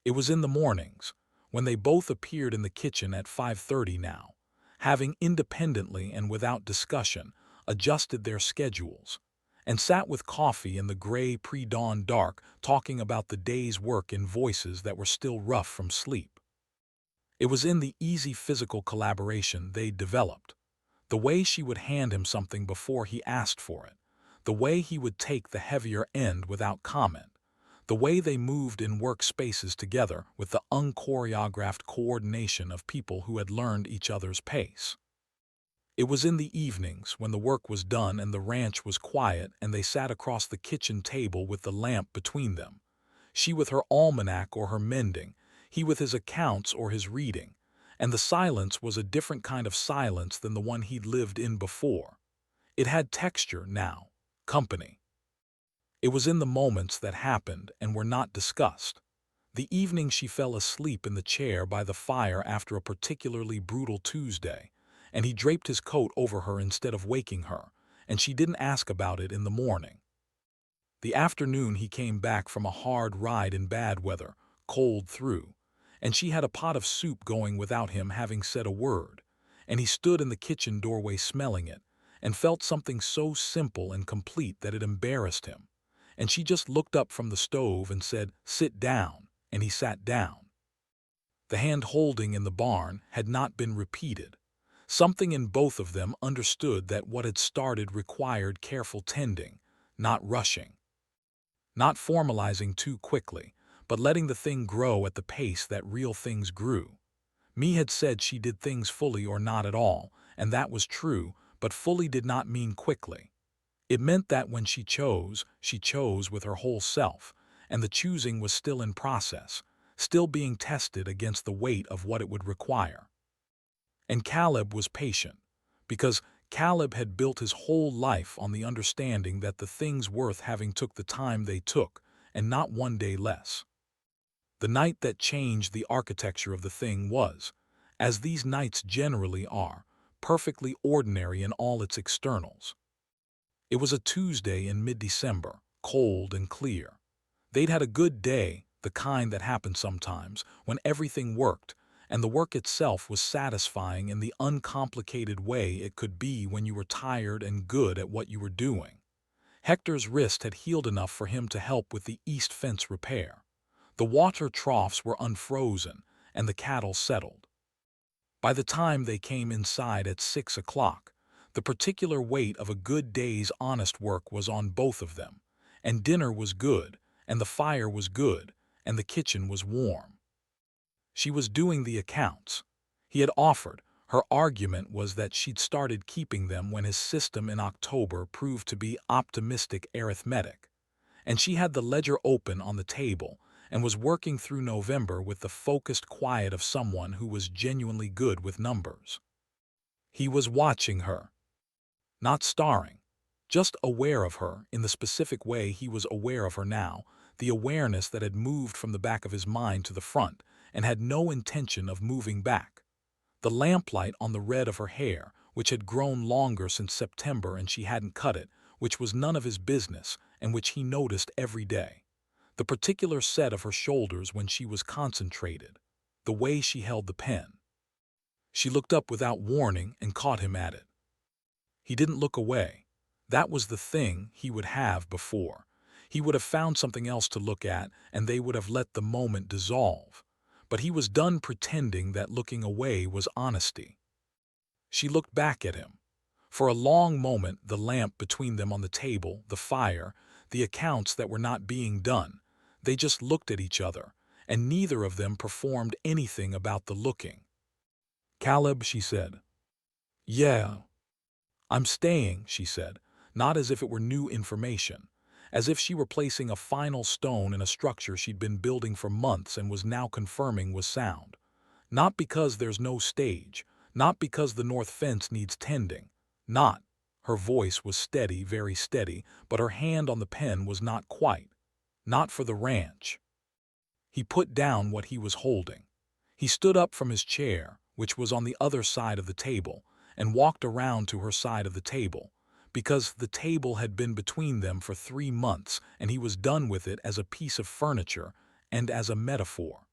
It was in the mornings, when they both appeared in the kitchen at 5:30 now, having independently and without discussion adjusted their schedules, and sat with coffee in the gray pre-dawn dark talking about the day's work in voices that were still rough from sleep. It was in the easy physical collaboration they'd developed, the way she would hand him something before he asked for it, the way he would take the heavier end without comment, the way they moved in workspaces together with the unchoreographed coordination of people who had learned each other's pace. It was in the evenings when the work was done and the ranch was quiet and they sat across the kitchen table with the lamp between them, she with her almanac or her mending, he with his accounts or his reading, and the silence was a different kind of silence than the one he'd lived in before. It had texture now, company. It was in the moments that happened and were not discussed. The evening she fell asleep in the chair by the fire after a particularly brutal Tuesday, and he draped his coat over her instead of waking her, and she didn't ask about it in the morning. The afternoon he came back from a hard ride in bad weather, cold through, and she had a pot of soup going without him having said a word, and he stood in the kitchen doorway smelling it, and felt something so simple and complete that it embarrassed him, and she just looked up from the stove and said, "Sit down," and he sat down. The hand-holding in the barn had not been repeated. Something in both of them understood that what had started required careful tending, not rushing. Not formalizing too quickly, but letting the thing grow at the pace that real things grew. Me had said she did things fully or not at all, and that was true, but fully did not mean quickly. It meant that when she chose with her whole self, and the choosing was still in process, still being tested against the weight of what it would require. And Caleb was patient, because Caleb had built his whole life on the understanding that the things worth having took the time they took, and not one day less. The night that changed the architecture of the thing was, as these nights generally are, perfectly ordinary in all its externals. It was a Tuesday in mid-December, cold and clear. They'd had a good day, the kind that happened sometimes, when everything worked, and the work itself was satisfying in the uncomplicated way it could be when you were tired and good at what you were doing. Hector's wrist had healed enough for him to help with the east fence repair. The water troughs were unfrozen, and the cattle settled. By the time they came inside at 6 o'clock, the particular weight of a good day's honest work was on both of them, and dinner was good, and the fire was good, and the kitchen was warm. She was doing the accounts. He had offered. Her argument was that she'd started keeping them when his system in October proved to be optimistic arithmetic, and she had the ledger open on the table and was working through November with the focused quiet of someone who was genuinely good with numbers. He was watching her, not starring, just aware of her in the specific way he was aware of her now, the awareness that had moved from the back of his mind to the front and had no intention of moving back. The lamplight on the red of her hair, which had grown longer since September and she hadn't cut it, which was none of his business and which he noticed every day. The particular set of her shoulders when she was concentrated, the way she held the pen. She looked up without warning and caught him at it. He didn't look away. That was the thing he would have before. He would have found something else to look at, and they would have let the moment dissolve. But he was done pretending that looking away was honesty. She looked back at him. For a long moment, the lamp between them on the table, the fire, the accounts that were not being done, they just looked at each other, and neither of them performed anything about the looking. "Caleb," she said. "Yeah." "I'm staying," she said, not as if it were new information, as if she were placing a final stone in a structure she'd been building for months and was now confirming was sound. Not because there's no stage, not because the north fence needs tending, not. Her voice was steady, very steady, but her hand on the pen was not quite. Not for the ranch. He put down what he was holding. He stood up from his chair, which was on the other side of the table, and walked around to her side of the table, because the table had been between them for 3 months and he was done with it as a piece of furniture and as a metaphor.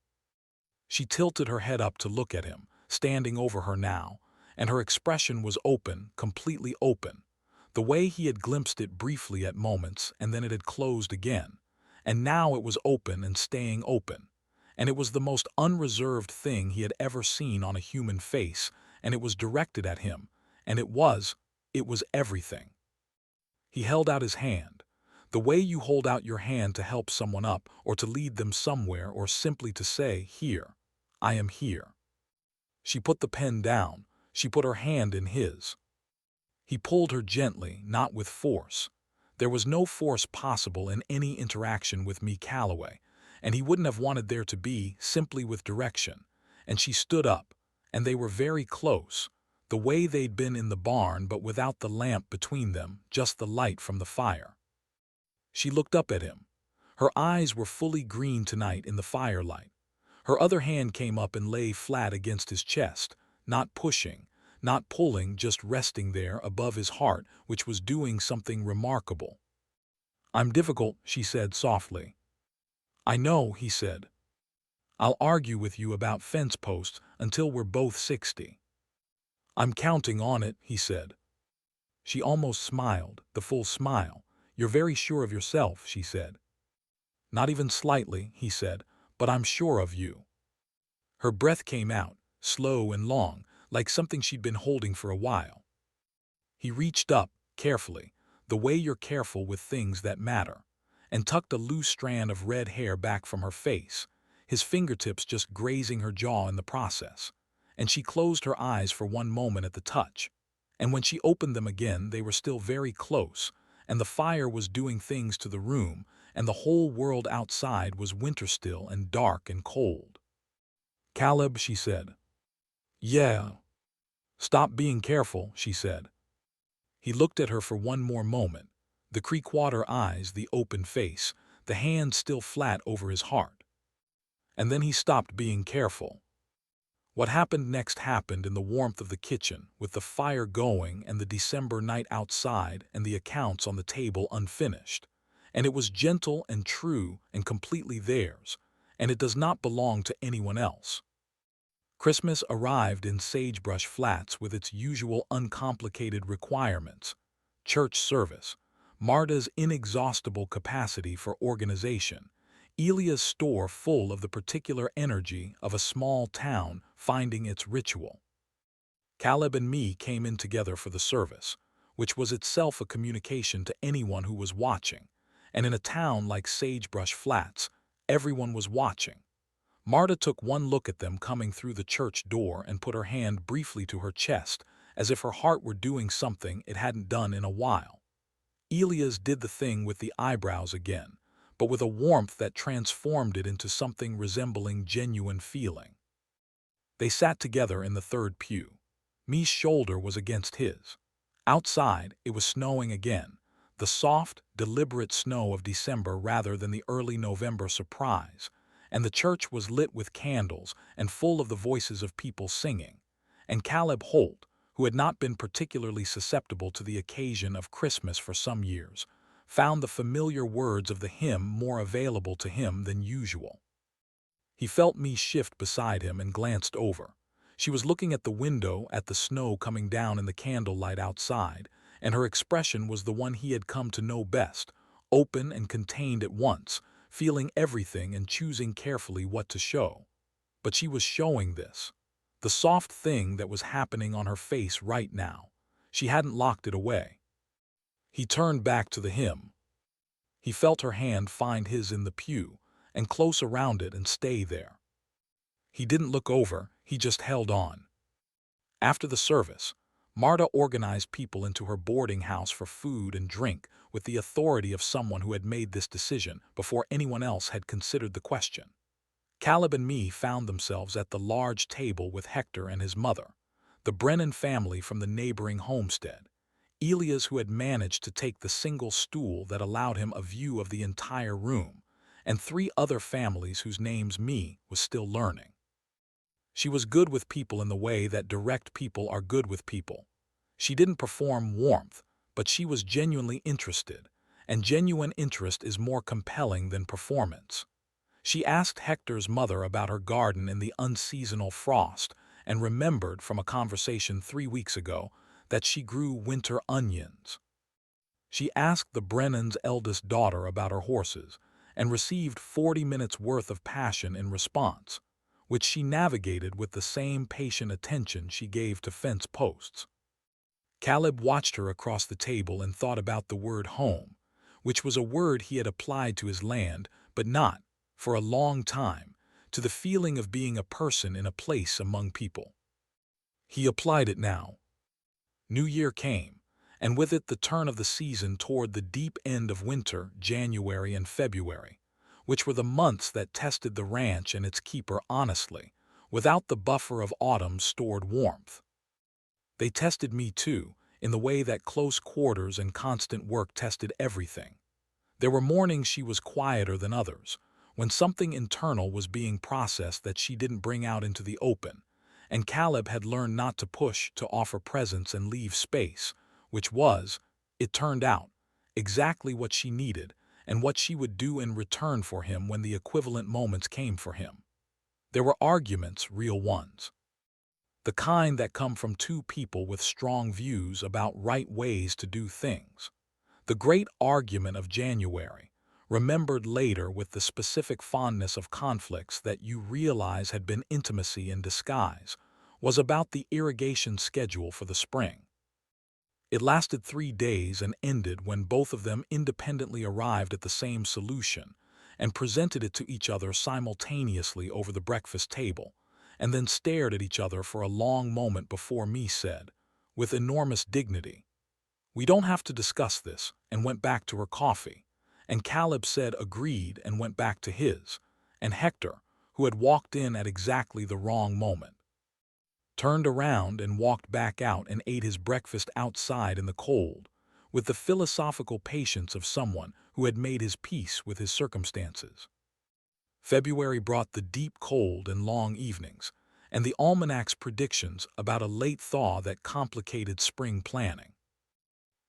She tilted her head up to look at him, standing over her now, and her expression was open, completely open, the way he had glimpsed it briefly at moments and then it had closed again, and now it was open and staying open, and it was the most unreserved thing he had ever seen on a human face, and it was directed at him, and it was everything. He held out his hand, the way you hold out your hand to help someone up or to lead them somewhere or simply to say, "Here, I am here." She put the pen down. She put her hand in his. He pulled her gently, not with force. There was no force possible in any interaction with me Calloway, and he wouldn't have wanted there to be, simply with direction. And she stood up, and they were very close, the way they'd been in the barn but without the lamp between them, just the light from the fire. She looked up at him. Her eyes were fully green tonight in the firelight. Her other hand came up and lay flat against his chest, not pushing, not pulling, just resting there above his heart, which was doing something remarkable. "I'm difficult," she said softly. "I know," he said. "I'll argue with you about fence posts until we're both 60. "I'm counting on it," he said. She almost smiled, the full smile. "You're very sure of yourself," she said. "Not even slightly," he said, "but I'm sure of you." Her breath came out, slow and long, like something she'd been holding for a while. He reached up, carefully, the way you're careful with things that matter, and tucked a loose strand of red hair back from her face, his fingertips just grazing her jaw in the process. And she closed her eyes for one moment at the touch. And when she opened them again, they were still very close, and the fire was doing things to the room, and the whole world outside was winter still and dark and cold. "Caleb," she said. "Yeah." "Stop being careful," she said. He looked at her for one more moment, the creek-water eyes, the open face, the hand still flat over his heart. And then he stopped being careful. What happened next happened in the warmth of the kitchen, with the fire going and the December night outside and the accounts on the table unfinished. And it was gentle and true and completely theirs, and it does not belong to anyone else. Christmas arrived in Sagebrush Flats with its usual uncomplicated requirements: church service, Marta's inexhaustible capacity for organization, Elia's store full of the particular energy of a small town finding its ritual. Caleb and me came in together for the service, which was itself a communication to anyone who was watching, and in a town like Sagebrush Flats, everyone was watching. Marta took one look at them coming through the church door and put her hand briefly to her chest, as if her heart were doing something it hadn't done in a while. Elias did the thing with the eyebrows again, but with a warmth that transformed it into something resembling genuine feeling. They sat together in the third pew. Me's shoulder was against his. Outside, it was snowing again, the soft, deliberate snow of December rather than the early November surprise, and the church was lit with candles and full of the voices of people singing. And Caleb Holt, who had not been particularly susceptible to the occasion of Christmas for some years, found the familiar words of the hymn more available to him than usual. He felt me shift beside him and glanced over. She was looking at the window at the snow coming down in the candlelight outside, and her expression was the one he had come to know best, open and contained at once, feeling everything and choosing carefully what to show. But she was showing this, the soft thing that was happening on her face right now. She hadn't locked it away. He turned back to the hymn. He felt her hand find his in the pew, and close around it and stay there. He didn't look over, he just held on. After the service, Marta organized people into her boarding house for food and drink with the authority of someone who had made this decision before anyone else had considered the question. Caleb and me found themselves at the large table with Hector and his mother, the Brennan family from the neighboring homestead, Elias, who had managed to take the single stool that allowed him a view of the entire room, and three other families whose names me was still learning. She was good with people in the way that direct people are good with people. She didn't perform warmth, but she was genuinely interested, and genuine interest is more compelling than performance. She asked Hector's mother about her garden in the unseasonal frost and remembered from a conversation 3 weeks ago that she grew winter onions. She asked the Brennans' eldest daughter about her horses and received 40 minutes' worth of passion in response, which she navigated with the same patient attention she gave to fence posts. Caleb watched her across the table and thought about the word home, which was a word he had applied to his land, but not, for a long time, to the feeling of being a person in a place among people. He applied it now. New Year came, and with it the turn of the season toward the deep end of winter, January and February, which were the months that tested the ranch and its keeper honestly, without the buffer of autumn's stored warmth. They tested me too, in the way that close quarters and constant work tested everything. There were mornings she was quieter than others, when something internal was being processed that she didn't bring out into the open, and Caleb had learned not to push, to offer presence and leave space, which was, it turned out, exactly what she needed and what she would do in return for him when the equivalent moments came for him. There were arguments, real ones. The kind that come from two people with strong views about right ways to do things. The great argument of January, remembered later with the specific fondness of conflicts that you realize had been intimacy in disguise, was about the irrigation schedule for the spring. It lasted 3 days and ended when both of them independently arrived at the same solution and presented it to each other simultaneously over the breakfast table, and then stared at each other for a long moment before me said, with enormous dignity, "We don't have to discuss this," and went back to her coffee. And Caleb said agreed and went back to his, and Hector, who had walked in at exactly the wrong moment, turned around and walked back out and ate his breakfast outside in the cold, with the philosophical patience of someone who had made his peace with his circumstances. February brought the deep cold and long evenings, and the almanac's predictions about a late thaw that complicated spring planning.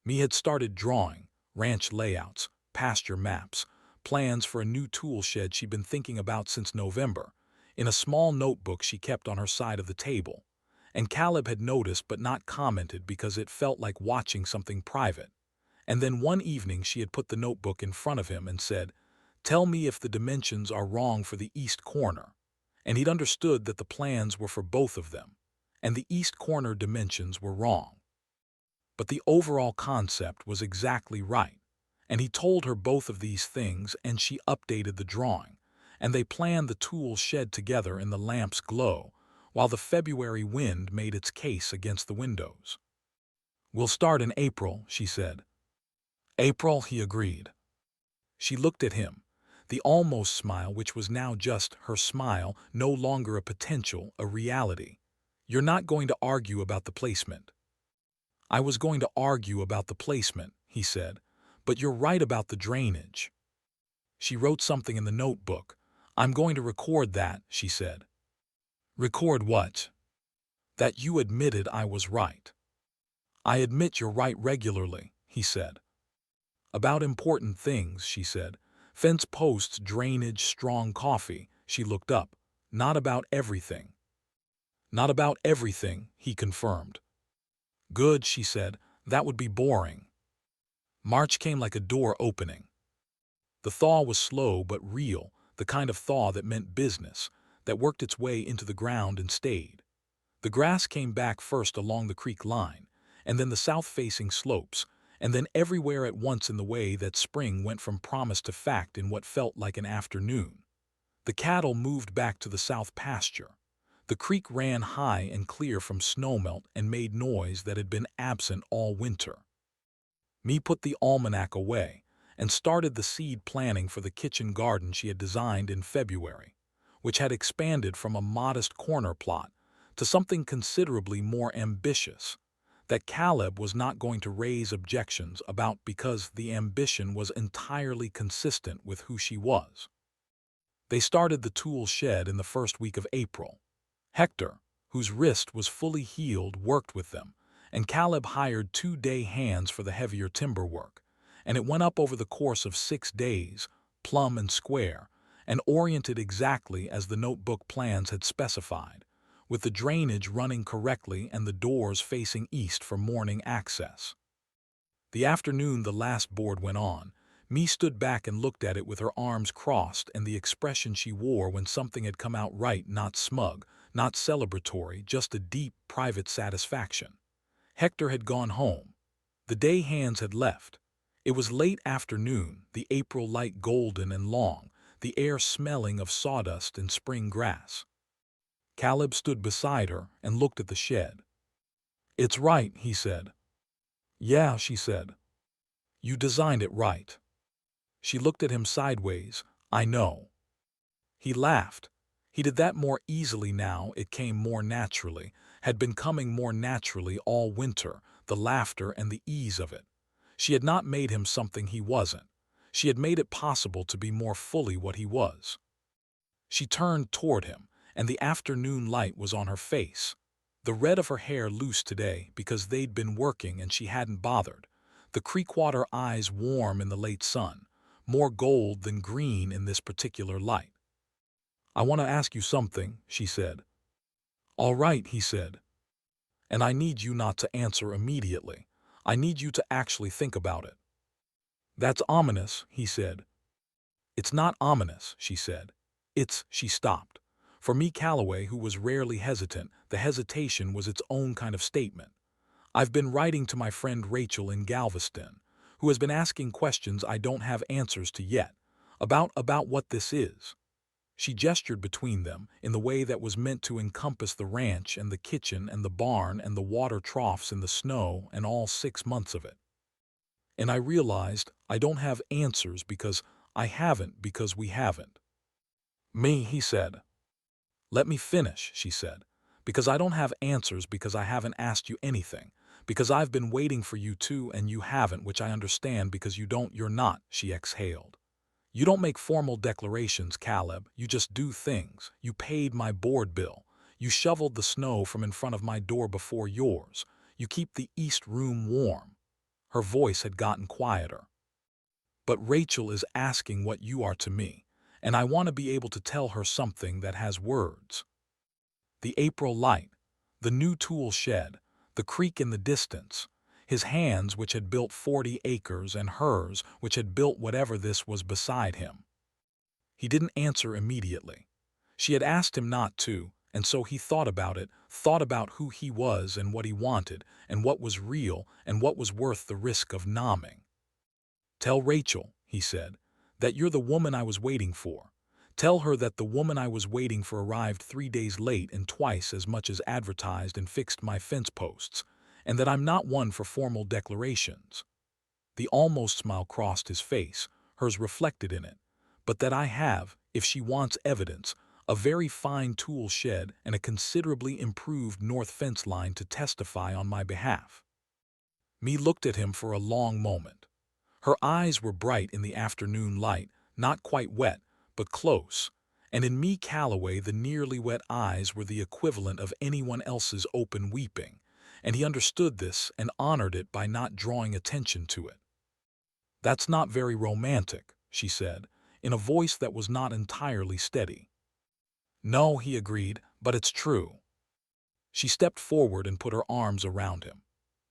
Me had started drawing, ranch layouts, pasture maps, plans for a new tool shed she'd been thinking about since November, in a small notebook she kept on her side of the table, and Caleb had noticed but not commented because it felt like watching something private. And then one evening she had put the notebook in front of him and said, "Tell me if the dimensions are wrong for the east corner." And he'd understood that the plans were for both of them, and the east corner dimensions were wrong. But the overall concept was exactly right, and he told her both of these things, and she updated the drawing, and they planned the tool shed together in the lamp's glow, while the February wind made its case against the windows. "We'll start in April," she said. "April," he agreed. She looked at him, the almost smile which was now just her smile, no longer a potential, a reality. "You're not going to argue about the placement." "I was going to argue about the placement," he said, "but you're right about the drainage." She wrote something in the notebook. "I'm going to record that," she said. "Record what?" "That you admitted I was right." "I admit you're right regularly," he said. "About important things," she said. "Fence posts, drainage, strong coffee." She looked up. "Not about everything." "Not about everything," he confirmed. "Good," she said. "That would be boring." March came like a door opening. The thaw was slow but real, the kind of thaw that meant business, that worked its way into the ground and stayed. The grass came back first along the creek line, and then the south-facing slopes, and then everywhere at once in the way that spring went from promise to fact in what felt like an afternoon. The cattle moved back to the south pasture. The creek ran high and clear from snowmelt and made noise that had been absent all winter. Me put the almanac away and started the seed planning for the kitchen garden she had designed in February, which had expanded from a modest corner plot to something considerably more ambitious, that Caleb was not going to raise objections about because the ambition was entirely consistent with who she was. They started the tool shed in the first week of April. Hector, whose wrist was fully healed, worked with them, and Caleb hired 2-day hands for the heavier timber work, and it went up over the course of 6 days, plumb and square, and oriented exactly as the notebook plans had specified, with the drainage running correctly and the doors facing east for morning access. The afternoon the last board went on, Me stood back and looked at it with her arms crossed and the expression she wore when something had come out right, not smug, not celebratory, just a deep, private satisfaction. Hector had gone home. The day hands had left. It was late afternoon, the April light golden and long, the air smelling of sawdust and spring grass. Caleb stood beside her and looked at the shed. "It's right," he said. "Yeah," she said. "You designed it right." She looked at him sideways. "I know." He laughed. He did that more easily now, it came more naturally, had been coming more naturally all winter, the laughter and the ease of it. She had not made him something he wasn't. She had made it possible to be more fully what he was. She turned toward him, and the afternoon light was on her face. The red of her hair loose today because they'd been working and she hadn't bothered. The creekwater eyes warm in the late sun, more gold than green in this particular light. "I want to ask you something," she said. "All right," he said. "And I need you not to answer immediately. I need you to actually think about it." "That's ominous," he said. "It's not ominous," she said. She stopped. For me, Calloway, who was rarely hesitant, the hesitation was its own kind of statement. "I've been writing to my friend Rachel in Galveston, who has been asking questions I don't have answers to yet, about what this is." She gestured between them in the way that was meant to encompass the ranch and the kitchen and the barn and the water troughs in the snow and all 6 months of it. "And I realized I don't have answers because I haven't, because we haven't." "Me," he said. "Let me finish," she said. "Because I don't have answers because I haven't asked you anything. Because I've been waiting for you to and you haven't, which I understand because you're not," she exhaled. "You don't make formal declarations, Caleb. You just do things. You paid my board bill. You shoveled the snow from in front of my door before yours. You keep the east room warm." Her voice had gotten quieter. "But Rachel is asking what you are to me, and I want to be able to tell her something that has words. The April light, the new tool shed, the creek in the distance, his hands which had built 40 acres and hers which had built whatever this was beside him. He didn't answer immediately. She had asked him not to, and so he thought about it, thought about who he was and what he wanted, and what was real and what was worth the risk of numbing. "Tell Rachel," he said, "that you're the woman I was waiting for. Tell her that the woman I was waiting for arrived 3 days late and twice as much as advertised and fixed my fence posts, and that I'm not one for formal declarations." The almost smile crossed his face, hers reflected in it, but that I have, if she wants evidence, a very fine tool shed and a considerably improved north fence line to testify on my behalf. Me looked at him for a long moment. Her eyes were bright in the afternoon light, not quite wet, but close, and in me Calloway the nearly wet eyes were the equivalent of anyone else's open weeping, and he understood this and honored it by not drawing attention to it. "That's not very romantic," she said, in a voice that was not entirely steady. "No," he agreed, "but it's true." She stepped forward and put her arms around him.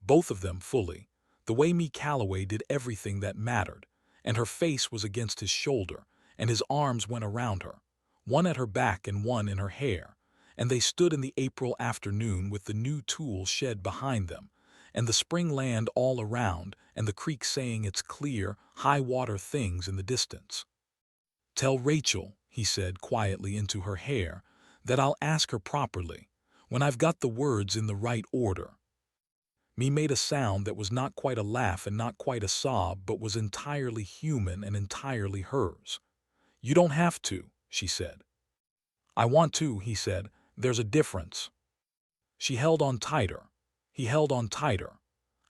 Both of them fully, the way me Calloway did everything that mattered, and her face was against his shoulder, and his arms went around her, one at her back and one in her hair, and they stood in the April afternoon with the new tool shed behind them, and the spring land all around, and the creek saying its clear, high-water things in the distance. "Tell Rachel," he said quietly into her hair, "that I'll ask her properly, when I've got the words in the right order." Me made a sound that was not quite a laugh and not quite a sob, but was entirely human and entirely hers. "You don't have to," she said. "I want to," he said. "There's a difference." She held on tighter. He held on tighter.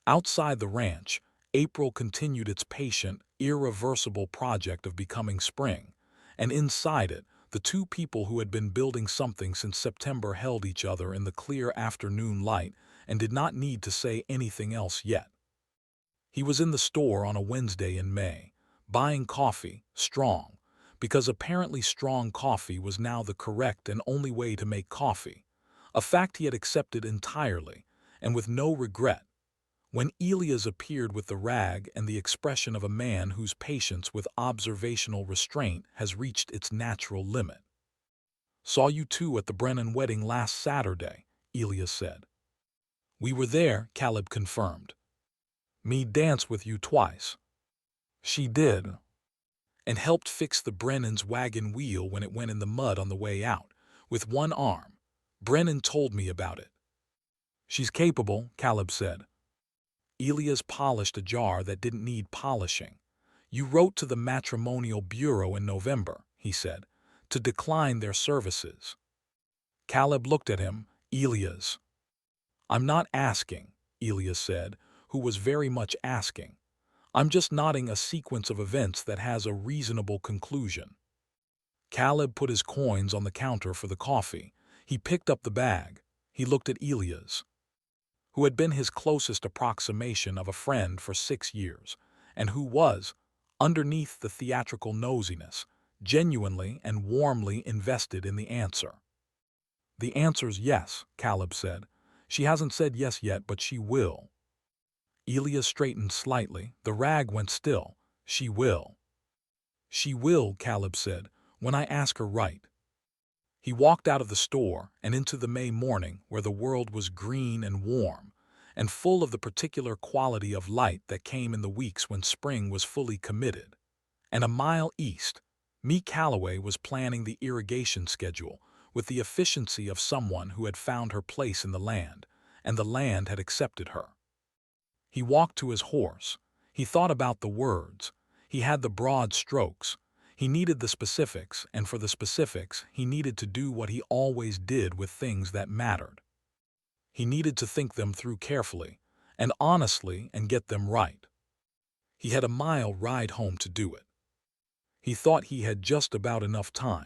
Outside the ranch, April continued its patient, irreversible project of becoming spring, and inside it, the two people who had been building something since September held each other in the clear afternoon light and did not need to say anything else yet. He was in the store on a Wednesday in May, buying coffee, strong, because apparently strong coffee was now the correct and only way to make coffee, a fact he had accepted entirely, and with no regret, when Elias appeared with the rag and the expression of a man whose patience with observational restraint has reached its natural limit. "Saw you two at the Brennan wedding last Saturday," Elias said. "We were there," Caleb confirmed. "Me danced with you twice." "She did." "And helped fix the Brennan's wagon wheel when it went in the mud on the way out, with one arm. Brennan told me about it." "She's capable," Caleb said. Elias polished a jar that didn't need polishing. "You wrote to the matrimonial bureau in November," he said, "to decline their services." Caleb looked at him. "Elias." "I'm not asking," Elias said, who was very much asking. "I'm just nodding a sequence of events that has a reasonable conclusion." Caleb put his coins on the counter for the coffee. He picked up the bag. He looked at Elias, who had been his closest approximation of a friend for 6 years, and who was, underneath the theatrical nosiness, genuinely and warmly invested in the answer. "The answer's yes," Caleb said. "She hasn't said yes yet, but she will." Elias straightened slightly. The rag went still. "She will." "She will," Caleb said, "when I ask her right." He walked out of the store and into the May morning where the world was green and warm, and full of the particular quality of light that came in the weeks when spring was fully committed. And a mile east, me Calloway was planning the irrigation schedule with the efficiency of someone who had found her place in the land, and the land had accepted her. He walked to his horse. He thought about the words. He had the broad strokes. He needed the specifics, and for the specifics, he needed to do what he always did with things that mattered. He needed to think them through carefully and honestly and get them right. He had a mile ride home to do it. He thought he had just about enough time.